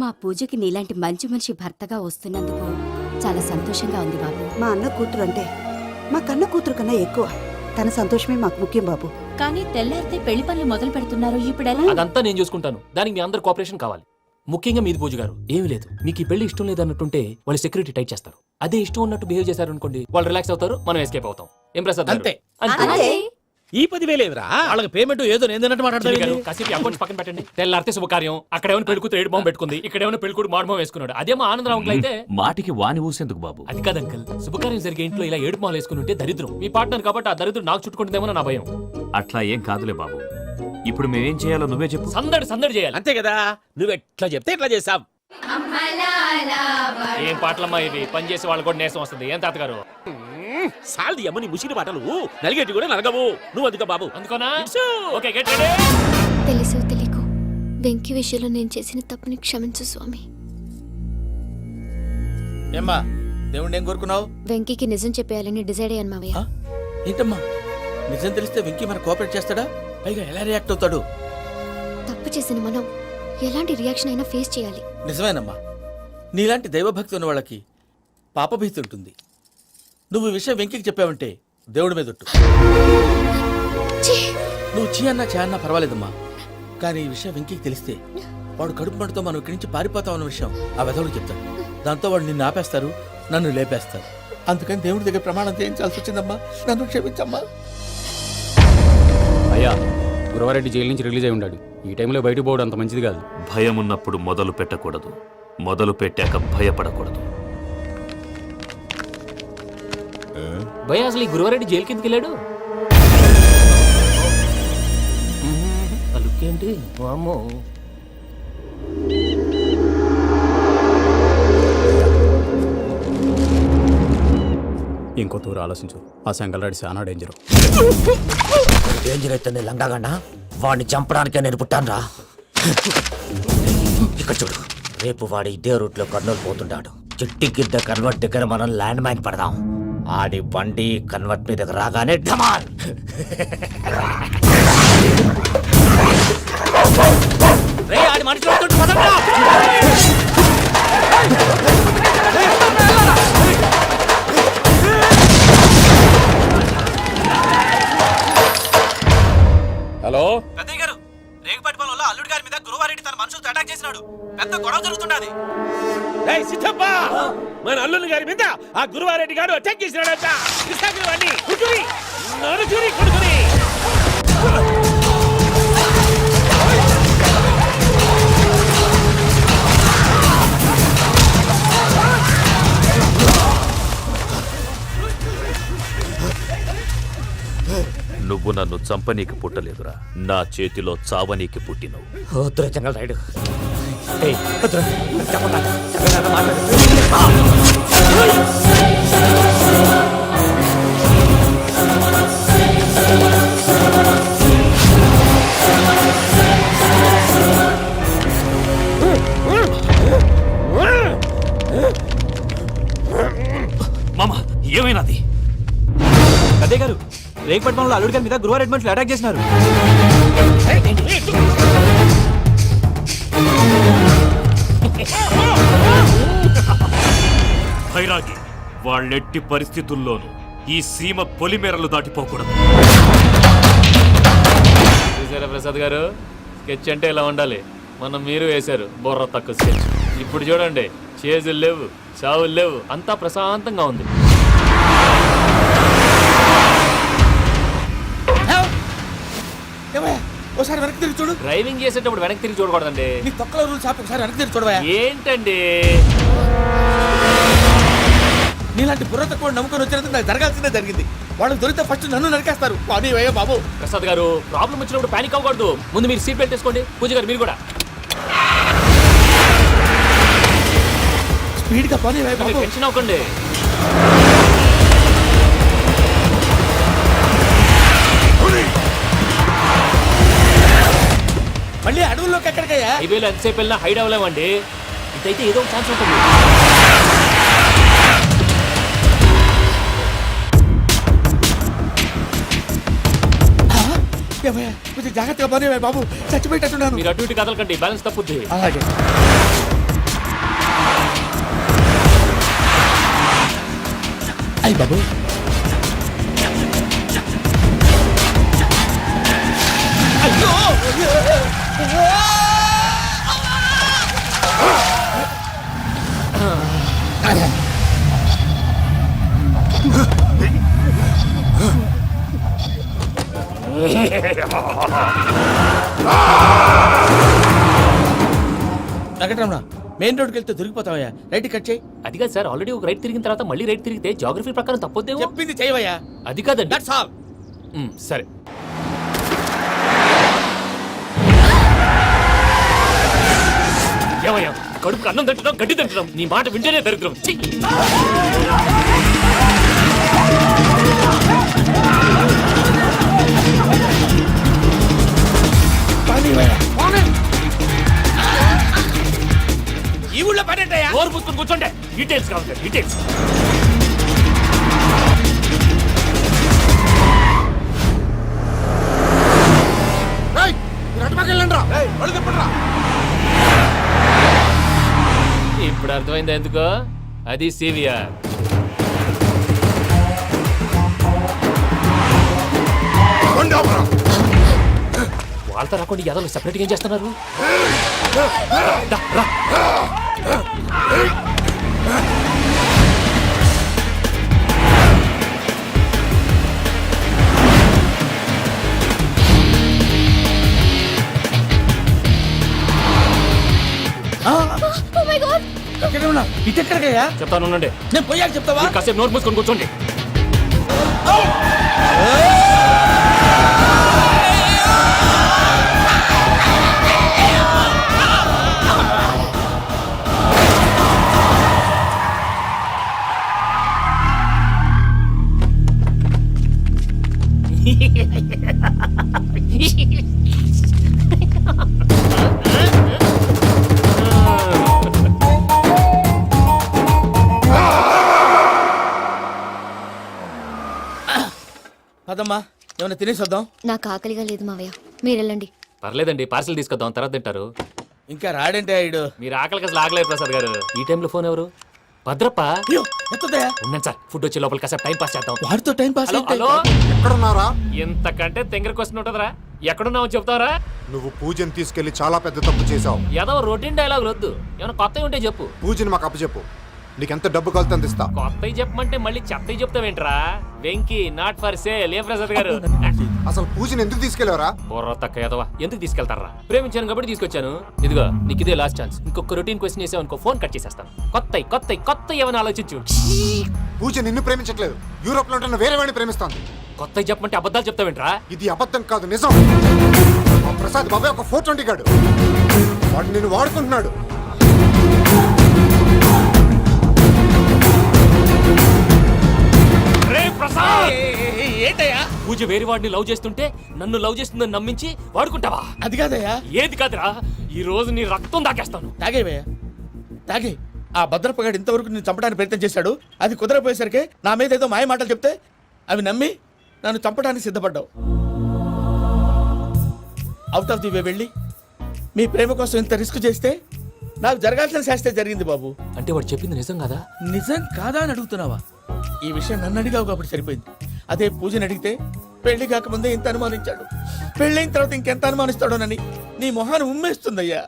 [SPEAKER 15] మా పూజకి నీలాంటి మంచి మనిషి భర్తగా వస్తున్నందుకు చాలా సంతోషంగా ఉంది బాబు.
[SPEAKER 13] మా అన్న కూతురు అంటే మా కన్న కూతురు కన్నా ఎక్కువ. తన సంతోషమే మాకు ముఖ్యం బాబు.
[SPEAKER 15] కానీ తెల్లారితే పెళ్లి పనులు మొదలు పెడుతున్నారు, ఇప్పుడు ఎలా?
[SPEAKER 4] అదంతా నేను చూసుకుంటాను. దానికి మీ అందరు కోఆపరేషన్ కావాలి. ముఖ్యంగా మీది పూజ గారు. ఏమీ లేదు, మీకు ఈ పెళ్లి ఇష్టం లేదన్నట్టుంటే వాళ్ళు సెక్యూరిటీ టైట్ చేస్తారు. అదే ఇష్టం ఉన్నట్టు బిహేవ్ చేశారు అనుకోండి, వాళ్ళు రిలాక్స్ అవుతారు, మనం ఎస్కేప్ అవుతాం. ఏం ప్రసాద్ గారు?
[SPEAKER 10] అంతే.
[SPEAKER 4] అంతే.
[SPEAKER 8] ఈ 10,000 ఏమిరా?
[SPEAKER 2] వాళ్ళకి పేమెంట్ ఏదో నేందన్నట్టు
[SPEAKER 4] చిన్ని గారు,
[SPEAKER 2] మాట్లాడతాను.
[SPEAKER 4] కాసేపు అకౌంట్స్ పక్కన పెట్టండి. తెల్లారితే శుభకార్యం. అక్కడేమో పెళ్ళికూతురు ఏడు బాంబు పెట్టుకుంది, ఇక్కడేమో పెళ్ళికూడు మాడుమో వేసుకున్నాడు. అదేమో ఆనందరావు అంకుల్ అయితే
[SPEAKER 7] మాటికి వాని ఊసేందుకు బాబు?
[SPEAKER 4] అది కాదు అంకల్, శుభకార్యం జరిగే ఇంట్లో ఇలా ఏడు మాలు వేసుకుని ఉంటే దరిద్రం. మీ పార్ట్నర్ కాబట్టి ఆ దరిద్రం నాకు చుట్టుకుంటుందేమో నా భయం.
[SPEAKER 7] అట్లా ఏం కాదులే బాబు. ఇప్పుడు మేమేం చేయాలో నువ్వే చెప్పు.
[SPEAKER 4] సందడి సందడి చేయాలి.
[SPEAKER 8] అంతే కదా, నువ్వు ఎట్లా చెప్తే ఎట్లా చేస్తాం.
[SPEAKER 4] ఏం పాటలమ్మా ఇవి? పని చేసే వాళ్ళు కూడా నేసం వస్తుంది. ఏం తాతగారు?
[SPEAKER 8] సాల్ది అమ్మని ముసిరి మాటలు నలిగేటి కూడా నలగవు. నువ్వు అందుకో బాబు.
[SPEAKER 4] అందుకోనా? Okay, get ready.
[SPEAKER 3] తెలుసు తెలియకు వెంకీ విషయంలో నేను చేసిన తప్పుని క్షమించు స్వామి.
[SPEAKER 10] ఏమ్మా దేవుణ్ణి ఏం కోరుకున్నావు?
[SPEAKER 3] వెంకీకి నిజం చెప్పేయాలని డిసైడ్ అయ్యాను మావయ్య.
[SPEAKER 10] ఏంటమ్మా నిజం తెలిస్తే వెంకీ మన కోఆపరేట్ చేస్తాడా? పైగా ఎలా రియాక్ట్ అవుతాడు?
[SPEAKER 3] తప్పు చేసిన మనం ఎలాంటి రియాక్షన్ అయినా ఫేస్ చేయాలి.
[SPEAKER 10] నిజమేనమ్మా, నీలాంటి దైవభక్తి ఉన్న వాళ్ళకి పాపభీతి ఉంటుంది. నువ్వు ఈ విషయం వెంకికి చెప్పావంటే దేవుడి మీద ఒట్టు. నువ్వు చీ అన్నా చే అన్నా పర్వాలేదమ్మా, కానీ ఈ విషయం వెంకికి తెలిస్తే వాడు కడుపు మంటతో మనం ఇక్కడి నుంచి పారిపోతాం అన్న విషయం ఆ వెధవుడు చెప్తాడు. దాంతో వాడు నిన్ను ఆపేస్తారు, నన్ను లేపేస్తారు. అందుకని దేవుడి దగ్గర ప్రమాణం చేయించాల్సి వచ్చిందమ్మా. నన్ను క్షమించమ్మా.
[SPEAKER 6] అయ్యా, గురవారెడ్డి జైలు నుంచి రిలీజ్ అయి ఉన్నాడు. ఈ టైంలో బయటకు పోవడం అంత మంచిది కాదు.
[SPEAKER 7] భయం ఉన్నప్పుడు మొదలు పెట్టకూడదు, మొదలు పెట్టాక భయపడకూడదు.
[SPEAKER 4] భయ అసలు ఈ గురువారెడ్డి జైలు కిందకి వెళ్ళాడు. అలుకేంటి అమ్మో.
[SPEAKER 6] ఇంకో తూరు ఆలోచించు. ఆ సంగల్రాడి చాలా డేంజర్.
[SPEAKER 2] డేంజర్ అయితే లంగాగండ వాడిని చంపడానికే నేను పుట్టానురా. ఇక్కడ చూడు, రేపు వాడు ఇదే రూట్ లో కర్నూలు పోతుంటాడు. చిట్టి గిద్ద కన్వర్ట్ దగ్గర మనం ల్యాండ్ మైన్ పడదాం. ఆడి బండి కన్వర్ట్ మీద రాగానే ఢమాల్. ఆడి మనుషులు పదండ్రా.
[SPEAKER 8] హలో
[SPEAKER 2] పెద్దయ్య గారు, రేగుపాటి పొలంలో అల్లుడి గారి మీద గురువారెడ్డి తన మనుషులతో అటాక్ చేసినాడు. పెద్ద గొడవ జరుగుతున్నది.
[SPEAKER 8] సిద్ధప్ప, మన అల్లుని గారి మీద ఆ గురువారెడ్డి గారు అటాక్ చేసినాడట. కృష్ణాగిరి కొడుకుని నరుచుని కొడుకుని.
[SPEAKER 7] నువ్వు నన్ను చంపనీకి పుట్టలేదురా, నా చేతిలో చావనీకి పుట్టినవు.
[SPEAKER 2] వద్దురా జంగల్ రైడ్.
[SPEAKER 7] మామ, ఏమైనాది?
[SPEAKER 2] పెద్దయ్య గారు, రేగుపాటి పొలంలో అల్లుడి గారి మీద గురువారెడ్డి మనుషులు అటాక్ చేసినారు.
[SPEAKER 7] భైరాగి, వాళ్ళెట్టి పరిస్థితుల్లోనూ ఈ సీమ పొలిమేరలు దాటిపోకూడదు.
[SPEAKER 4] చూసారా ప్రసాద్ గారు, స్కెచ్ అంటే ఇలా ఉండాలి. మనం మీరు వేశారు బుర్ర తక్కువ స్కెచ్. ఇప్పుడు చూడండి, చేజులు లేవు, చావులు లేవు, అంతా ప్రశాంతంగా ఉంది.
[SPEAKER 10] ఏమయ్యా ఒకసారి వెనక్కి తిరిగి చూడు.
[SPEAKER 4] డ్రైవింగ్ చేసేటప్పుడు వెనక్కి తిరిగి చూడకూడదండి.
[SPEAKER 10] నీ తొక్కలో రూల్స్ ఆపి ఒకసారి వెనక్కి తిరిగి చూడవా.
[SPEAKER 4] ఏంటండి
[SPEAKER 10] నీలాంటి బుర్ర తక్కువ నమ్ముకొని వచ్చినందుకు నాకు జరగాల్సిందే జరిగింది. వాళ్ళకి దొరికితే ఫస్ట్ నన్ను నరికేస్తారు. కానీ అయ్యో బాబు.
[SPEAKER 4] ప్రసాద్ గారు, ప్రాబ్లం వచ్చినప్పుడు పానిక్ అవ్వకూడదు. ముందు మీరు సీట్ బెల్ట్ వేసుకోండి. పూజ గారు మీరు కూడా
[SPEAKER 10] స్పీడ్గా పని బాబు.
[SPEAKER 4] టెన్షన్ అవ్వకండి.
[SPEAKER 10] మళ్ళీ అడవుల్లోకి ఎక్కడికయ్యా?
[SPEAKER 4] హైవేలో ఎంతసేపు వెళ్ళినా హైడ్ అవ్వలేమండి. ఇదైతే ఏదో ఒక ఛాన్స్ ఉంటుంది.
[SPEAKER 10] ఏమయ్యా కొంచెం జాగ్రత్తగా పని బాబు. చచ్చిపోయేటట్టున్నాను.
[SPEAKER 4] మీరు అటు ఇటు కదలకండి, బ్యాలెన్స్ తప్పుద్ది.
[SPEAKER 10] అలాగే. అయ్యి బాబు. వెంకటరమణ, మెయిన్ రోడ్కి వెళ్తే దొరికిపోతావయ్యా. రైట్ కట్ చేయి.
[SPEAKER 4] అది కాదు సార్, ఆల్రెడీ ఒక రైట్ తిరిగిన తర్వాత మళ్ళీ రైట్ తిరిగితే జాగ్రఫీ ప్రకారం తప్పొద్దేమో.
[SPEAKER 10] చెప్పింది చేయవయ్యా.
[SPEAKER 4] అది కాదండి.
[SPEAKER 10] That's all.
[SPEAKER 4] సరే. ఏమయ్యా, కడుపుకు అన్నం తింటున్నాం, గడ్డి తింటున్నాం, నీ మాట వింటేనే దరిద్రం. ఛీ!
[SPEAKER 10] ఈ ఊళ్ళో పని ఏంటయ్యా?
[SPEAKER 4] నోరు పుస్తకం కూర్చోండి. డీటెయిల్స్ కావాలి, డీటెయిల్స్. ఇప్పుడు అర్థమైంది ఎందుకో. అది సివిఆర్. వాళ్ళతో రాకుండా యాదవ్ సెపరేట్గా ఏం చేస్తున్నారు?
[SPEAKER 10] ఇటెక్కడికయ్యా?
[SPEAKER 4] చెప్తాను ఉండండి.
[SPEAKER 10] నేను పోయాక చెప్తావా?
[SPEAKER 4] కాసేపు నోట్ మూసుకొని కూర్చోండి.
[SPEAKER 10] అదమ్మా, ఏమైనా తినేసి వద్దాం.
[SPEAKER 3] నాకు ఆకలిగా లేదు మావయ్య, మీరు వెళ్ళండి.
[SPEAKER 4] పర్లేదండి, పార్సిల్ తీసుకొద్దాం, తర్వాత తింటారు.
[SPEAKER 10] ఇంకా రాడంటే ఆయుడు.
[SPEAKER 4] మీరు ఆకలికి అసలు ఆగలేదు ప్రసాద్ గారు. ఈ టైంలో ఫోన్ ఎవరు? భద్రప్ప. ఉన్నాను సార్, ఫుడ్ వచ్చే లోపల కాసేపు టైం పాస్ చేద్దాం.
[SPEAKER 10] వాడితో టైం పాస్.
[SPEAKER 4] హలో,
[SPEAKER 11] ఎక్కడున్నారా?
[SPEAKER 4] ఇంతకంటే తెంగర క్వశ్చన్ ఉంటుందిరా. ఎక్కడున్నావు చెప్తావరా?
[SPEAKER 11] నువ్వు పూజని తీసుకెళ్లి చాలా పెద్ద తప్పు చేశావు.
[SPEAKER 4] ఏదో రొటీన్ డైలాగ్ వద్దు, ఏమైనా కొత్తవి ఉంటే చెప్పు.
[SPEAKER 11] పూజని మాకు అప్పచెప్పు. నీకెంత డబ్బు కలితే అంత ఇస్తా.
[SPEAKER 4] కొత్తవి చెప్పమంటే మళ్ళీ చెత్తవి చెప్తావేంట్రా? Venky not for sale. ఏ ప్రసాద్ గారు,
[SPEAKER 11] అసలు పూజని ఎందుకు తీసుకెళ్లేవరా?
[SPEAKER 4] బుర్ర తక్క ఏదవా, ఎందుకు తీసుకెళ్తారా? ప్రేమించాను కాబట్టి తీసుకొచ్చాను. ఇదిగో నీకు ఇదే లాస్ట్ ఛాన్స్. ఇంకొక రొటీన్ క్వశ్చన్ చేసావు అనుకో, ఫోన్ కట్ చేసేస్తాను. కొత్త ఏమైనా ఆలోచించు.
[SPEAKER 11] పూజ నిన్ను ప్రేమించట్లేదు, యూరోప్ లో ఉంటున్న వేరే వాడిని ప్రేమిస్తాంది.
[SPEAKER 4] కొత్తవి చెప్పమంటే అబద్ధాలు చెప్తావేంట్రా?
[SPEAKER 11] ఇది అబద్ధం కాదు, నిజం. మా ప్రసాద్ బాబాయ్ ఒక 420 గాడు, వాడు నిన్ను వాడుకుంటున్నాడు.
[SPEAKER 10] ఏంటయ్యా?
[SPEAKER 4] పూజ వేరే వాడిని లవ్ చేస్తుంటే నన్ను లవ్ చేస్తుందని నమ్మించి వాడుకుంటావా?
[SPEAKER 10] అది కాదయ్యా.
[SPEAKER 4] ఏది కాదురా, ఈ రోజు నీ రక్తం దాకేస్తాను.
[SPEAKER 10] తాగేవయ్యా, తాగే. ఆ భద్రపగాడు ఇంతవరకు నేను చంపడానికి ప్రయత్నం చేశాడు. అది కుదరపోయేసరికి నా మీద ఏదో మాయ మాటలు చెప్తే అవి నమ్మి నన్ను చంపడానికి సిద్ధపడ్డావు. అవుట్ ఆఫ్ ది వే వెళ్ళి మీ ప్రేమ కోసం ఇంత రిస్క్ చేస్తే నాకు జరగాల్సిన శాస్త్రే జరిగింది బాబు.
[SPEAKER 4] అంటే వాడు చెప్పింది నిజం కదా?
[SPEAKER 10] నిజం కాదా అని అడుగుతున్నావా? ఈ విషయం నన్ను అడిగావు కాబట్టి సరిపోయింది. అదే పూజని అడిగితే పెళ్లి కాకముందే ఇంత అనుమానించాడు, పెళ్ళైన తర్వాత ఇంకెంత అనుమానిస్తాడోనని నీ మొహాన్ని ఉమ్మేస్తుందయ్యా.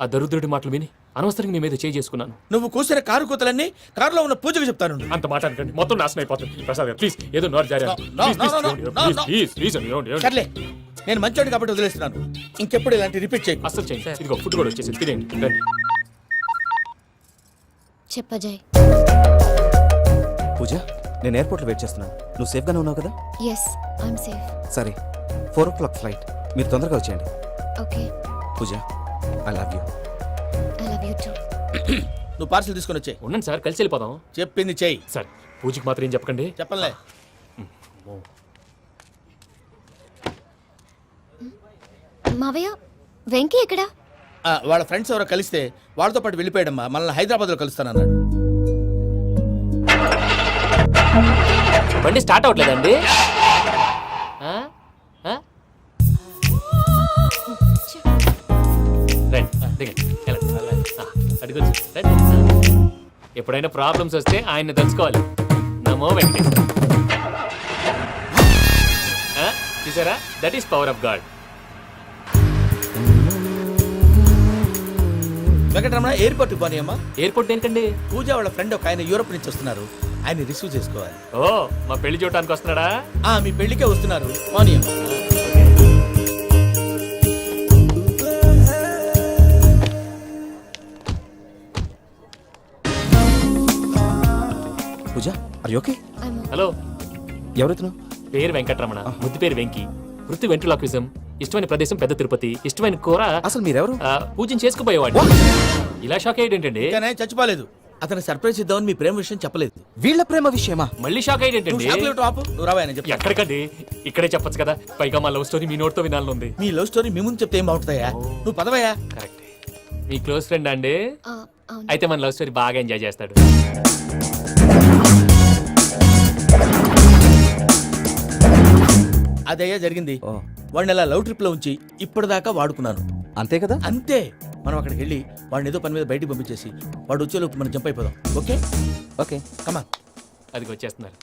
[SPEAKER 4] ఆ దరిద్రుడి మాటలు విని అనవసరంగా మీ మీద చేయి చేసుకున్నాను.
[SPEAKER 10] నువ్వు కూసిన కారు కూతలన్నీ కారులో ఉన్న పూజకు చెప్తాను.
[SPEAKER 4] అంత మాట్లాడకండి, మొత్తం నాశనం అయిపోతుంది. ప్రసాద్ గారు ప్లీజ్ ఏదో నోరు జారీ.
[SPEAKER 10] సర్లే, నేను మంచోడు కాబట్టి వదిలేస్తున్నాను. ఇంకెప్పుడు ఇలాంటి రిపీట్ చేయకు.
[SPEAKER 4] అసలు చేయండి. ఇదిగో ఫుడ్ కూడా వచ్చేసి తినేయండి. రండి.
[SPEAKER 3] చెప్పజాయ్.
[SPEAKER 14] పూజ, నేను ఎయిర్పోర్ట్లో వెయిట్ చేస్తున్నాను. నువ్వు సేఫ్గానే ఉన్నావు కదా?
[SPEAKER 3] Yes, I'm safe.
[SPEAKER 14] సరే, 4 o'clock ఫ్లైట్. మీరు తొందరగా వచ్చేయండి.
[SPEAKER 3] Okay.
[SPEAKER 14] Pooja, I love you.
[SPEAKER 3] I love you too.
[SPEAKER 10] నువ్వు పార్సల్ తీసుకొని వచ్చే.
[SPEAKER 4] ఉండండి సార్, కలిసి వెళ్ళిపోదాం.
[SPEAKER 10] చెప్పింది చెయ్యి.
[SPEAKER 4] సార్ పూజకి మాత్రం ఏం చెప్పకండి.
[SPEAKER 10] చెప్పలే.
[SPEAKER 3] మావయ్య, వెంకీ ఎక్కడా?
[SPEAKER 10] వాళ్ళ ఫ్రెండ్స్ ఎవరో కలిస్తే వాళ్ళతో పాటు వెళ్ళిపోయాడమ్మా. మనల్ని హైదరాబాద్లో కలుస్తానన్నాడు.
[SPEAKER 4] బండి స్టార్ట్ అవ్వట్లేదండి. ఎప్పుడైనా ప్రాబ్లమ్స్ వస్తే ఆయన్ని తెలుసుకోవాలి. నమో వెంకటేశ్వర. చూసారా, that is power of God.
[SPEAKER 10] Venkataramana, airport పోనీ అమ్మా.
[SPEAKER 4] ఎయిర్పోర్ట్ ఏంటండి?
[SPEAKER 10] పూజ వాళ్ళ ఫ్రెండ్ ఒక ఆయన యూరోప్ నుంచి వస్తున్నారు, ఆయన రిసీవ్ చేసుకోవాలి.
[SPEAKER 4] ఓ, మా పెళ్లి చూడటానికి వస్తున్నాడా?
[SPEAKER 10] మీ పెళ్లికే వస్తున్నారు. పోనీ అమ్మా.
[SPEAKER 14] పూజ, ఆర్ యు ఓకే?
[SPEAKER 4] హలో,
[SPEAKER 14] ఎవరైతున్నావు?
[SPEAKER 4] పేరు వెంకటరమణ, ముద్దు పేరు వెంకి, వృత్తి వెంట్రులాక్విజం, ఇష్టమైన ప్రదేశం పెద్ద తిరుపతి, ఇష్టమైన కూర.
[SPEAKER 14] అసలు మీరెవరు?
[SPEAKER 4] పూజను చేసుకుపోయేవాడు. ఇలా షాక్ అయ్యేటండి.
[SPEAKER 10] కానీ చచ్చిపోలేదు. అతను సర్ప్రైజ్ ఇద్దామని మీ ప్రేమ విషయం చెప్పలేదు.
[SPEAKER 14] వీళ్ళ ప్రేమ విషయమా?
[SPEAKER 4] మళ్ళీ షాక్ అయ్యేటండి.
[SPEAKER 10] నువ్వు రావా చెప్పి.
[SPEAKER 4] ఎక్కడికండి, ఇక్కడే చెప్పొచ్చు కదా. పైగా మా లవ్ స్టోరీ మీ నోట్తో వినాలని ఉంది.
[SPEAKER 10] మీ లవ్ స్టోరీ మీ ముందు చెప్తే ఏం బాగుంటుందయ్యా? నువ్వు పదవయ్యా.
[SPEAKER 4] కరెక్ట్. మీ క్లోజ్ ఫ్రెండ్ అండి? అయితే మన లవ్ స్టోరీ బాగా ఎంజాయ్ చేస్తాడు.
[SPEAKER 10] అదయ్యా జరిగింది. వాడిని అలా లవ్ ట్రిప్ లో ఉంచి ఇప్పటిదాకా వాడుకున్నాను.
[SPEAKER 14] అంతే కదా?
[SPEAKER 10] అంతే. మనం అక్కడికి వెళ్ళి వాడిని ఏదో పని మీద బయటికి పంపించేసి వాడు వచ్చేలోపు మనం జంప్ అయిపోదాం. ఓకే
[SPEAKER 14] ఓకే,
[SPEAKER 10] కమా.
[SPEAKER 4] అది వచ్చేస్తున్నారు.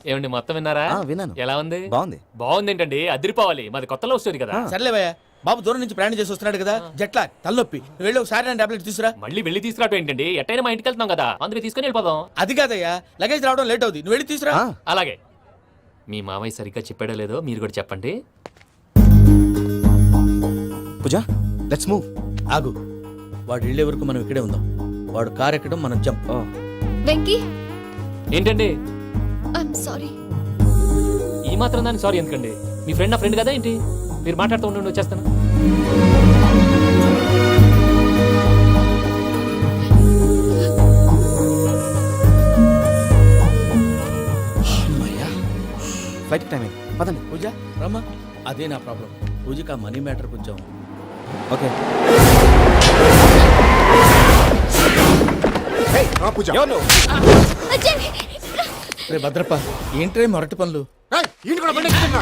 [SPEAKER 4] ఏమండి, మొత్తం విన్నారా?
[SPEAKER 14] విన్నాను.
[SPEAKER 4] ఎలా ఉంది?
[SPEAKER 14] బాగుంది.
[SPEAKER 4] బాగుంది ఏంటండి, అదిరిపోవాలి. మాది కొత్త లవ్ స్టోరీ కదా.
[SPEAKER 10] సర్లేవయ్యా, బాబు దూరం నుంచి ప్రయాణం చేసి వస్తున్నాడు కదా, జట్లా తలనొప్పి. వెళ్ళి ఒకసారి టాబ్లెట్ తీసుకురా.
[SPEAKER 4] మళ్ళీ వెళ్ళి తీసుకురావటం ఏంటండి? ఎట్టైనా మా ఇంటికి వెళ్తున్నాం కదా, అందుకే తీసుకుని వెళ్ళిపోదాం.
[SPEAKER 10] అది కాదయ్యా, లగేజ్ రావడం లేట్ అవుతుంది. నువ్వు వెళ్ళి తీసుకురా.
[SPEAKER 4] అలాగే. మీ మామయ్య సరిగ్గా చెప్పాడో లేదో మీరు కూడా చెప్పండి.
[SPEAKER 14] పూజ, లెట్స్ మూవ్.
[SPEAKER 10] ఆగు, వాడు వెళ్ళే వరకు మనం ఇక్కడే ఉందాం. వాడు కార్ ఎక్కడం, మనం జంప్.
[SPEAKER 3] వెంకీ,
[SPEAKER 4] ఏంటండి?
[SPEAKER 3] I'm sorry.
[SPEAKER 4] ఈ మాత్రం దానికి సారీ ఎందుకండి? మీ ఫ్రెండ్ నా ఫ్రెండ్ కదా ఏంటి? మీరు మాట్లాడుతూ ఉండండి, వచ్చేస్తాను.
[SPEAKER 14] ఫ్లైట్ టైం అయింది, పదండి.
[SPEAKER 10] పూజ రమ్మా. అదే నా ప్రాబ్లం. పూజకి ఆ మనీ మ్యాటర్ కొంచెం.
[SPEAKER 14] ఓకే.
[SPEAKER 11] పూజ,
[SPEAKER 10] రే భద్రప్ప, ఏంట్రే మొరటి పనులు?
[SPEAKER 11] ఈయన కూడా బండి ఎక్కుతున్నా.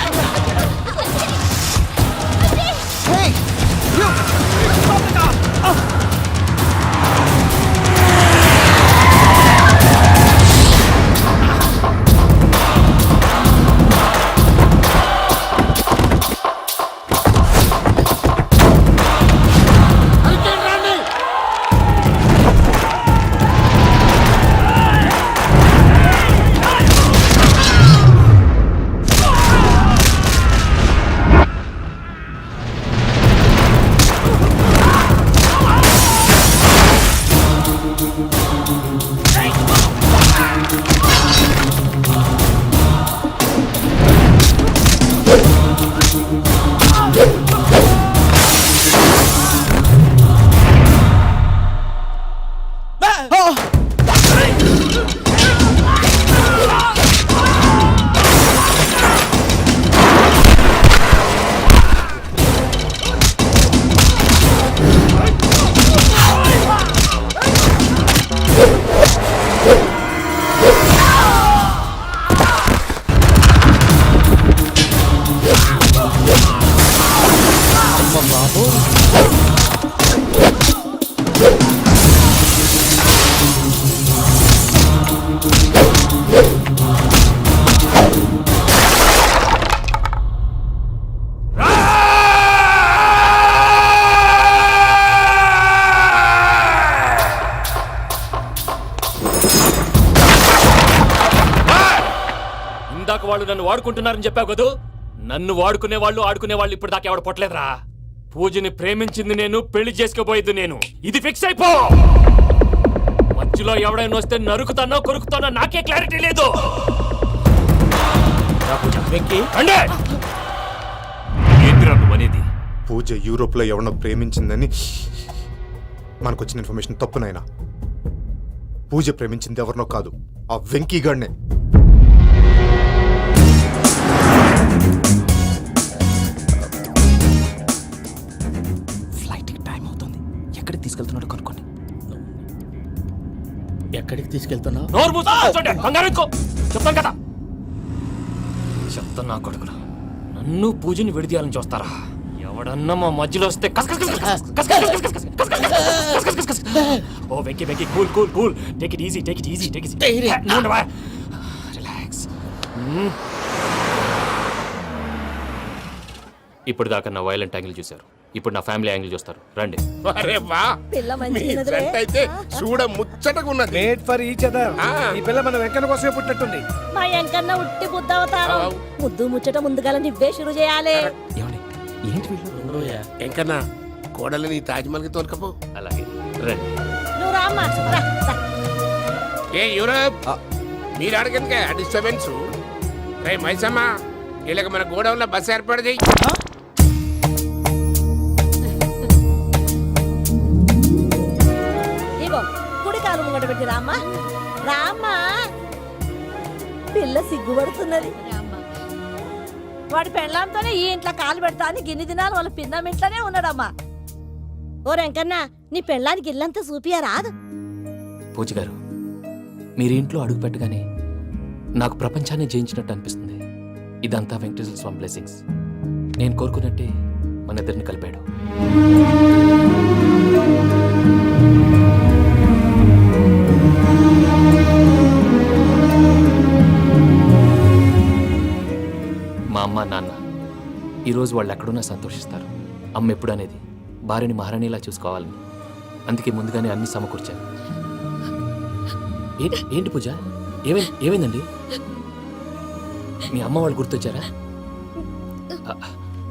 [SPEAKER 4] ఇప్పటిదాకా వాళ్ళు నన్ను వాడుకుంటున్నారని చెప్పావు కదూ. నన్ను వాడుకునే వాళ్ళు ఆడుకునే వాళ్ళు ఇప్పటిదాకా ఎవడ పొట్టలేదురా. పూజని ప్రేమించింది నేను, పెళ్లి చేసుకోబోయేది నేను. ఇది ఫిక్స్ అయిపో. మధ్యలో ఎవడైనా వస్తే నరుకుతానో కొరుకుతానో నాకే క్లారిటీ లేదు. ఏంటిరా నువ్వనేది?
[SPEAKER 11] పూజ యూరోప్ లో ఎవరినో ప్రేమించిందని మనకొచ్చిన ఇన్ఫర్మేషన్ తప్పునైనా. పూజ ప్రేమించింది ఎవరినో కాదు, ఆ వెంకీ గాడినే.
[SPEAKER 10] ఫ్లైట్కి టైం అవుతుంది. ఎక్కడికి తీసుకెళ్తున్నాడో కనుక్కోండి. ఎక్కడికి తీసుకెళ్తున్నావు?
[SPEAKER 4] చెప్తాను కదా. చెప్తాను నా కొడుకురా, నన్ను పూజని విడిదీయాలని చూస్తారా? ఎవడన్నా మా మధ్యలో వస్తే ఓ Venky Venky, cool cool cool, take it easy, take it easy, take it easy, relax. ఇప్పుడు దాకా నా వైలెంట్ యాంగిల్ చూశారు, ఇప్పుడు నా ఫ్యామిలీ యాంగిల్ చూస్తారు. రండి.
[SPEAKER 8] అరే వా, మీ జంట అయితే చూడ ముచ్చటగా ఉన్నది.
[SPEAKER 10] Made for each other. ఈ పిల్ల మన వెంకన్న కోసమే పుట్టినట్టుంది.
[SPEAKER 5] మా ఎంకన్న ఉట్టి బుద్ధవతారం. ముద్దు ముచ్చట ముందుగా నువ్వే షురు చేయాలి.
[SPEAKER 10] ఏంటి వీళ్ళు?
[SPEAKER 8] ఎంకన్నా కోడలని తాజ్మహల్ కి తోలుకపో.
[SPEAKER 4] అలాగే రండి.
[SPEAKER 5] నువ్వు రామ్మా, రా, రా.
[SPEAKER 8] ఏ యూరప్, మీరు అడగనుక డిస్టర్బెన్స్. రే మైసమ్మ, ఇలాగ మన గోడౌన్లో బస్సు ఏర్పాటు చేయి.
[SPEAKER 5] ఇగో కుడి కాలు ముంగట పెట్టి రామ్మా, రామ్మా. పిల్ల సిగ్గుపడుతున్నది. వాడి పెళ్ళాంతోనే ఈ ఇంట్లో కాలు పెడతా అని గిన్ని దినాలు వాళ్ళ పిన్నం ఇంట్లోనే ఉన్నాడమ్మా. ఓ వెంకన్న, నీ పెళ్ళానికి ఇల్లంతా చూపియా రాదు.
[SPEAKER 4] పూజ గారు, మీరు ఇంట్లో అడుగు పెట్టగానే నాకు ప్రపంచాన్ని జయించినట్టు అనిపిస్తుంది. ఇదంతా వెంకటేశ్వర స్వామి బ్లెస్సింగ్స్. నేను కోరుకున్నట్టే మన ఇద్దరిని కలిపాడు. మా అమ్మ నాన్న ఈరోజు వాళ్ళు ఎక్కడున్నా సంతోషిస్తారు. అమ్మ ఎప్పుడు అనేది భార్యని మహారాణిలా చూసుకోవాలని. అందుకే ముందుగానే అన్ని సమకూర్చాను. ఏంటి పూజ, ఏమైందండి? మీ అమ్మ వాళ్ళు గుర్తొచ్చారా?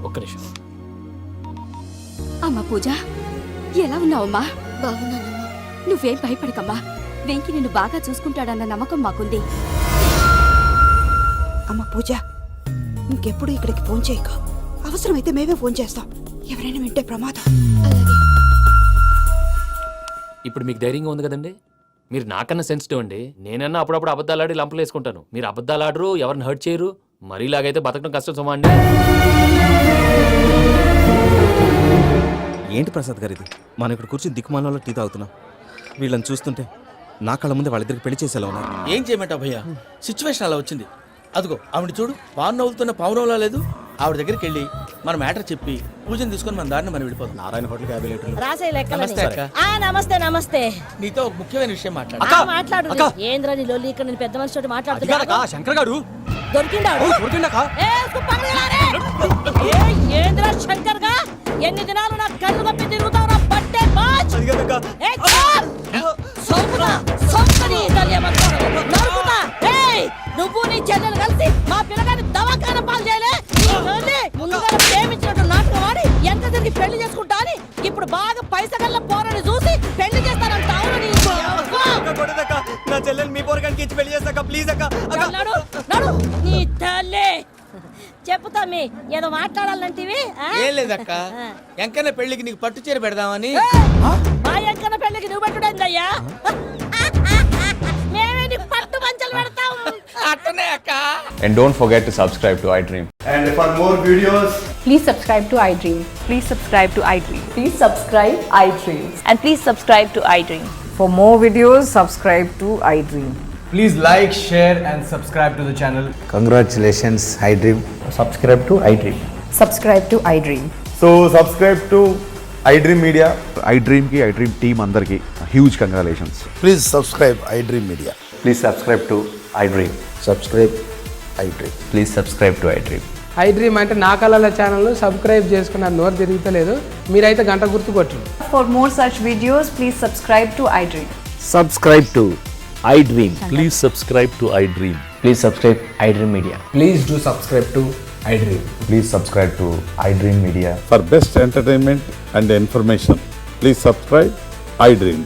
[SPEAKER 4] ఒక్క నిమిషం.
[SPEAKER 15] అమ్మా పూజ, ఎలా ఉన్నావమ్మా? బాగున్నానమ్మా. నువ్వేం భయపడకమ్మా. వెంకీ నిన్ను బాగా చూసుకుంటాడన్న నమ్మకం మాకుంది.
[SPEAKER 13] అమ్మ పూజ, ఇంకెప్పుడు ఇక్కడికి ఫోన్ చేయకు. అవసరమైతే మేమే ఫోన్ చేస్తాం. ఎవరైనా వింటే ప్రమాదం.
[SPEAKER 4] ఇప్పుడు మీకు ధైర్యంగా ఉంది కదండి. మీరు నాకన్నా సెన్సిటివ్ అండి. నేనన్నా అప్పుడప్పుడు అబద్ధాలు ఆడి లంపలు వేసుకుంటాను. మీరు అబద్ధాలు ఆడరు, ఎవరిని హర్ట్ చేయరు. మరీ ఇలాగైతే బతకడం కష్టం సుమా అండి.
[SPEAKER 14] ఏంటి ప్రసాద్ గారు ఇది? మనం ఇక్కడ కూర్చొని దిక్కుమాలలో టీ తాగుతున్నాం. వీళ్ళని చూస్తుంటే నా కళ్ళ ముందే వాళ్ళిద్దరికి పెళ్లి చేసేలా ఉన్నారు.
[SPEAKER 10] ఏం చేయమంటావు భయ్యా? సిచ్యువేషన్ అలా వచ్చింది. అదిగో ఆవిడ చూడు, పావు నవ్వులుతున్న పావునవ్వులా లేదు. ఆవిడ దగ్గరికి వెళ్ళి మన మ్యాటర్ చెప్పి పూజను తీసుకొని మన దారిని మనం వెళ్ళిపోతాం.
[SPEAKER 11] నారాయణ హోటల్ 50 లీటర్లు.
[SPEAKER 5] రాసే లెక్కలని.
[SPEAKER 10] నమస్తే అక్క.
[SPEAKER 5] నమస్తే నమస్తే.
[SPEAKER 10] నీతో ఒక ముఖ్యమైన విషయం మాట్లాడు.
[SPEAKER 5] మాట్లాడు. ఏంద్రా నీ లొల్లి? ఇక్కడ నేను పెద్ద మనిషితో మాట్లాడుతున్నా.
[SPEAKER 10] శంకర్ గారు
[SPEAKER 5] దొరికిండాడు. ఏంద్రా శంకర్ గా? ఎన్ని దినాలు నా కళ్ళు కప్పి తిరుగుతావురా బట్టే బాచ్. నువ్వు నీ చెల్లెలు కలిసి మా పిల్లగాని దవాఖాన పాలు చేయలే. ముందుగా ప్రేమించినట్టు నాటకం ఆడి ఎంత తిరిగి పెళ్లి చేసుకుంటా అని ఇప్పుడు బాగా పైసగల్ల పోరని చూసి పెళ్లి చేస్తానంట.
[SPEAKER 14] నా చెల్లెలు మీ పోరగానికి ఇచ్చి పెళ్లి చేస్తాక ప్లీజ్ అక్క.
[SPEAKER 5] నడు నీ తల్లి. చెప్పుతా మీ ఏదో మాట్లాడాలంటివి.
[SPEAKER 10] ఏం లేదక్క, ఎంకన్న పెళ్లికి నీకు పట్టు చీర పెడదామని.
[SPEAKER 5] మా ఎంకన్న పెళ్లికి నువ్వు పెట్టుడైందయ్యా? మేమే నీకు పట్టు పంచలు పెడతాం.
[SPEAKER 10] అట్టనే అక్క.
[SPEAKER 16] And don't forget to subscribe to iDream.
[SPEAKER 11] And for more videos,
[SPEAKER 15] Please subscribe to iDream. Please subscribe to iDream. Please subscribe iDream. And please subscribe to iDream.
[SPEAKER 17] For more videos, subscribe to iDream.
[SPEAKER 16] Please like, share and subscribe to the channel.
[SPEAKER 14] Congratulations iDream.
[SPEAKER 16] Subscribe to iDream.
[SPEAKER 17] Subscribe to iDream.
[SPEAKER 16] So subscribe to iDream Media. iDream ki iDream team andarki huge congratulations.
[SPEAKER 11] please subscribe iDream Media.
[SPEAKER 16] Please subscribe to iDream.
[SPEAKER 11] Subscribe iDream.
[SPEAKER 16] Please subscribe to iDream.
[SPEAKER 17] iDream అంటే నా కళల channel subscribe చేసుకున్న నోరు తిరుగుతలేదు. మీరైతే గంట గుర్తు కొట్టు. For more such videos, please subscribe to iDream.
[SPEAKER 16] Subscribe to
[SPEAKER 7] I dream. Please subscribe to I dream.
[SPEAKER 4] Please subscribe I dream media.
[SPEAKER 17] Please do subscribe to I dream.
[SPEAKER 16] Please subscribe to I dream media.
[SPEAKER 6] For best entertainment and information please subscribe I dream.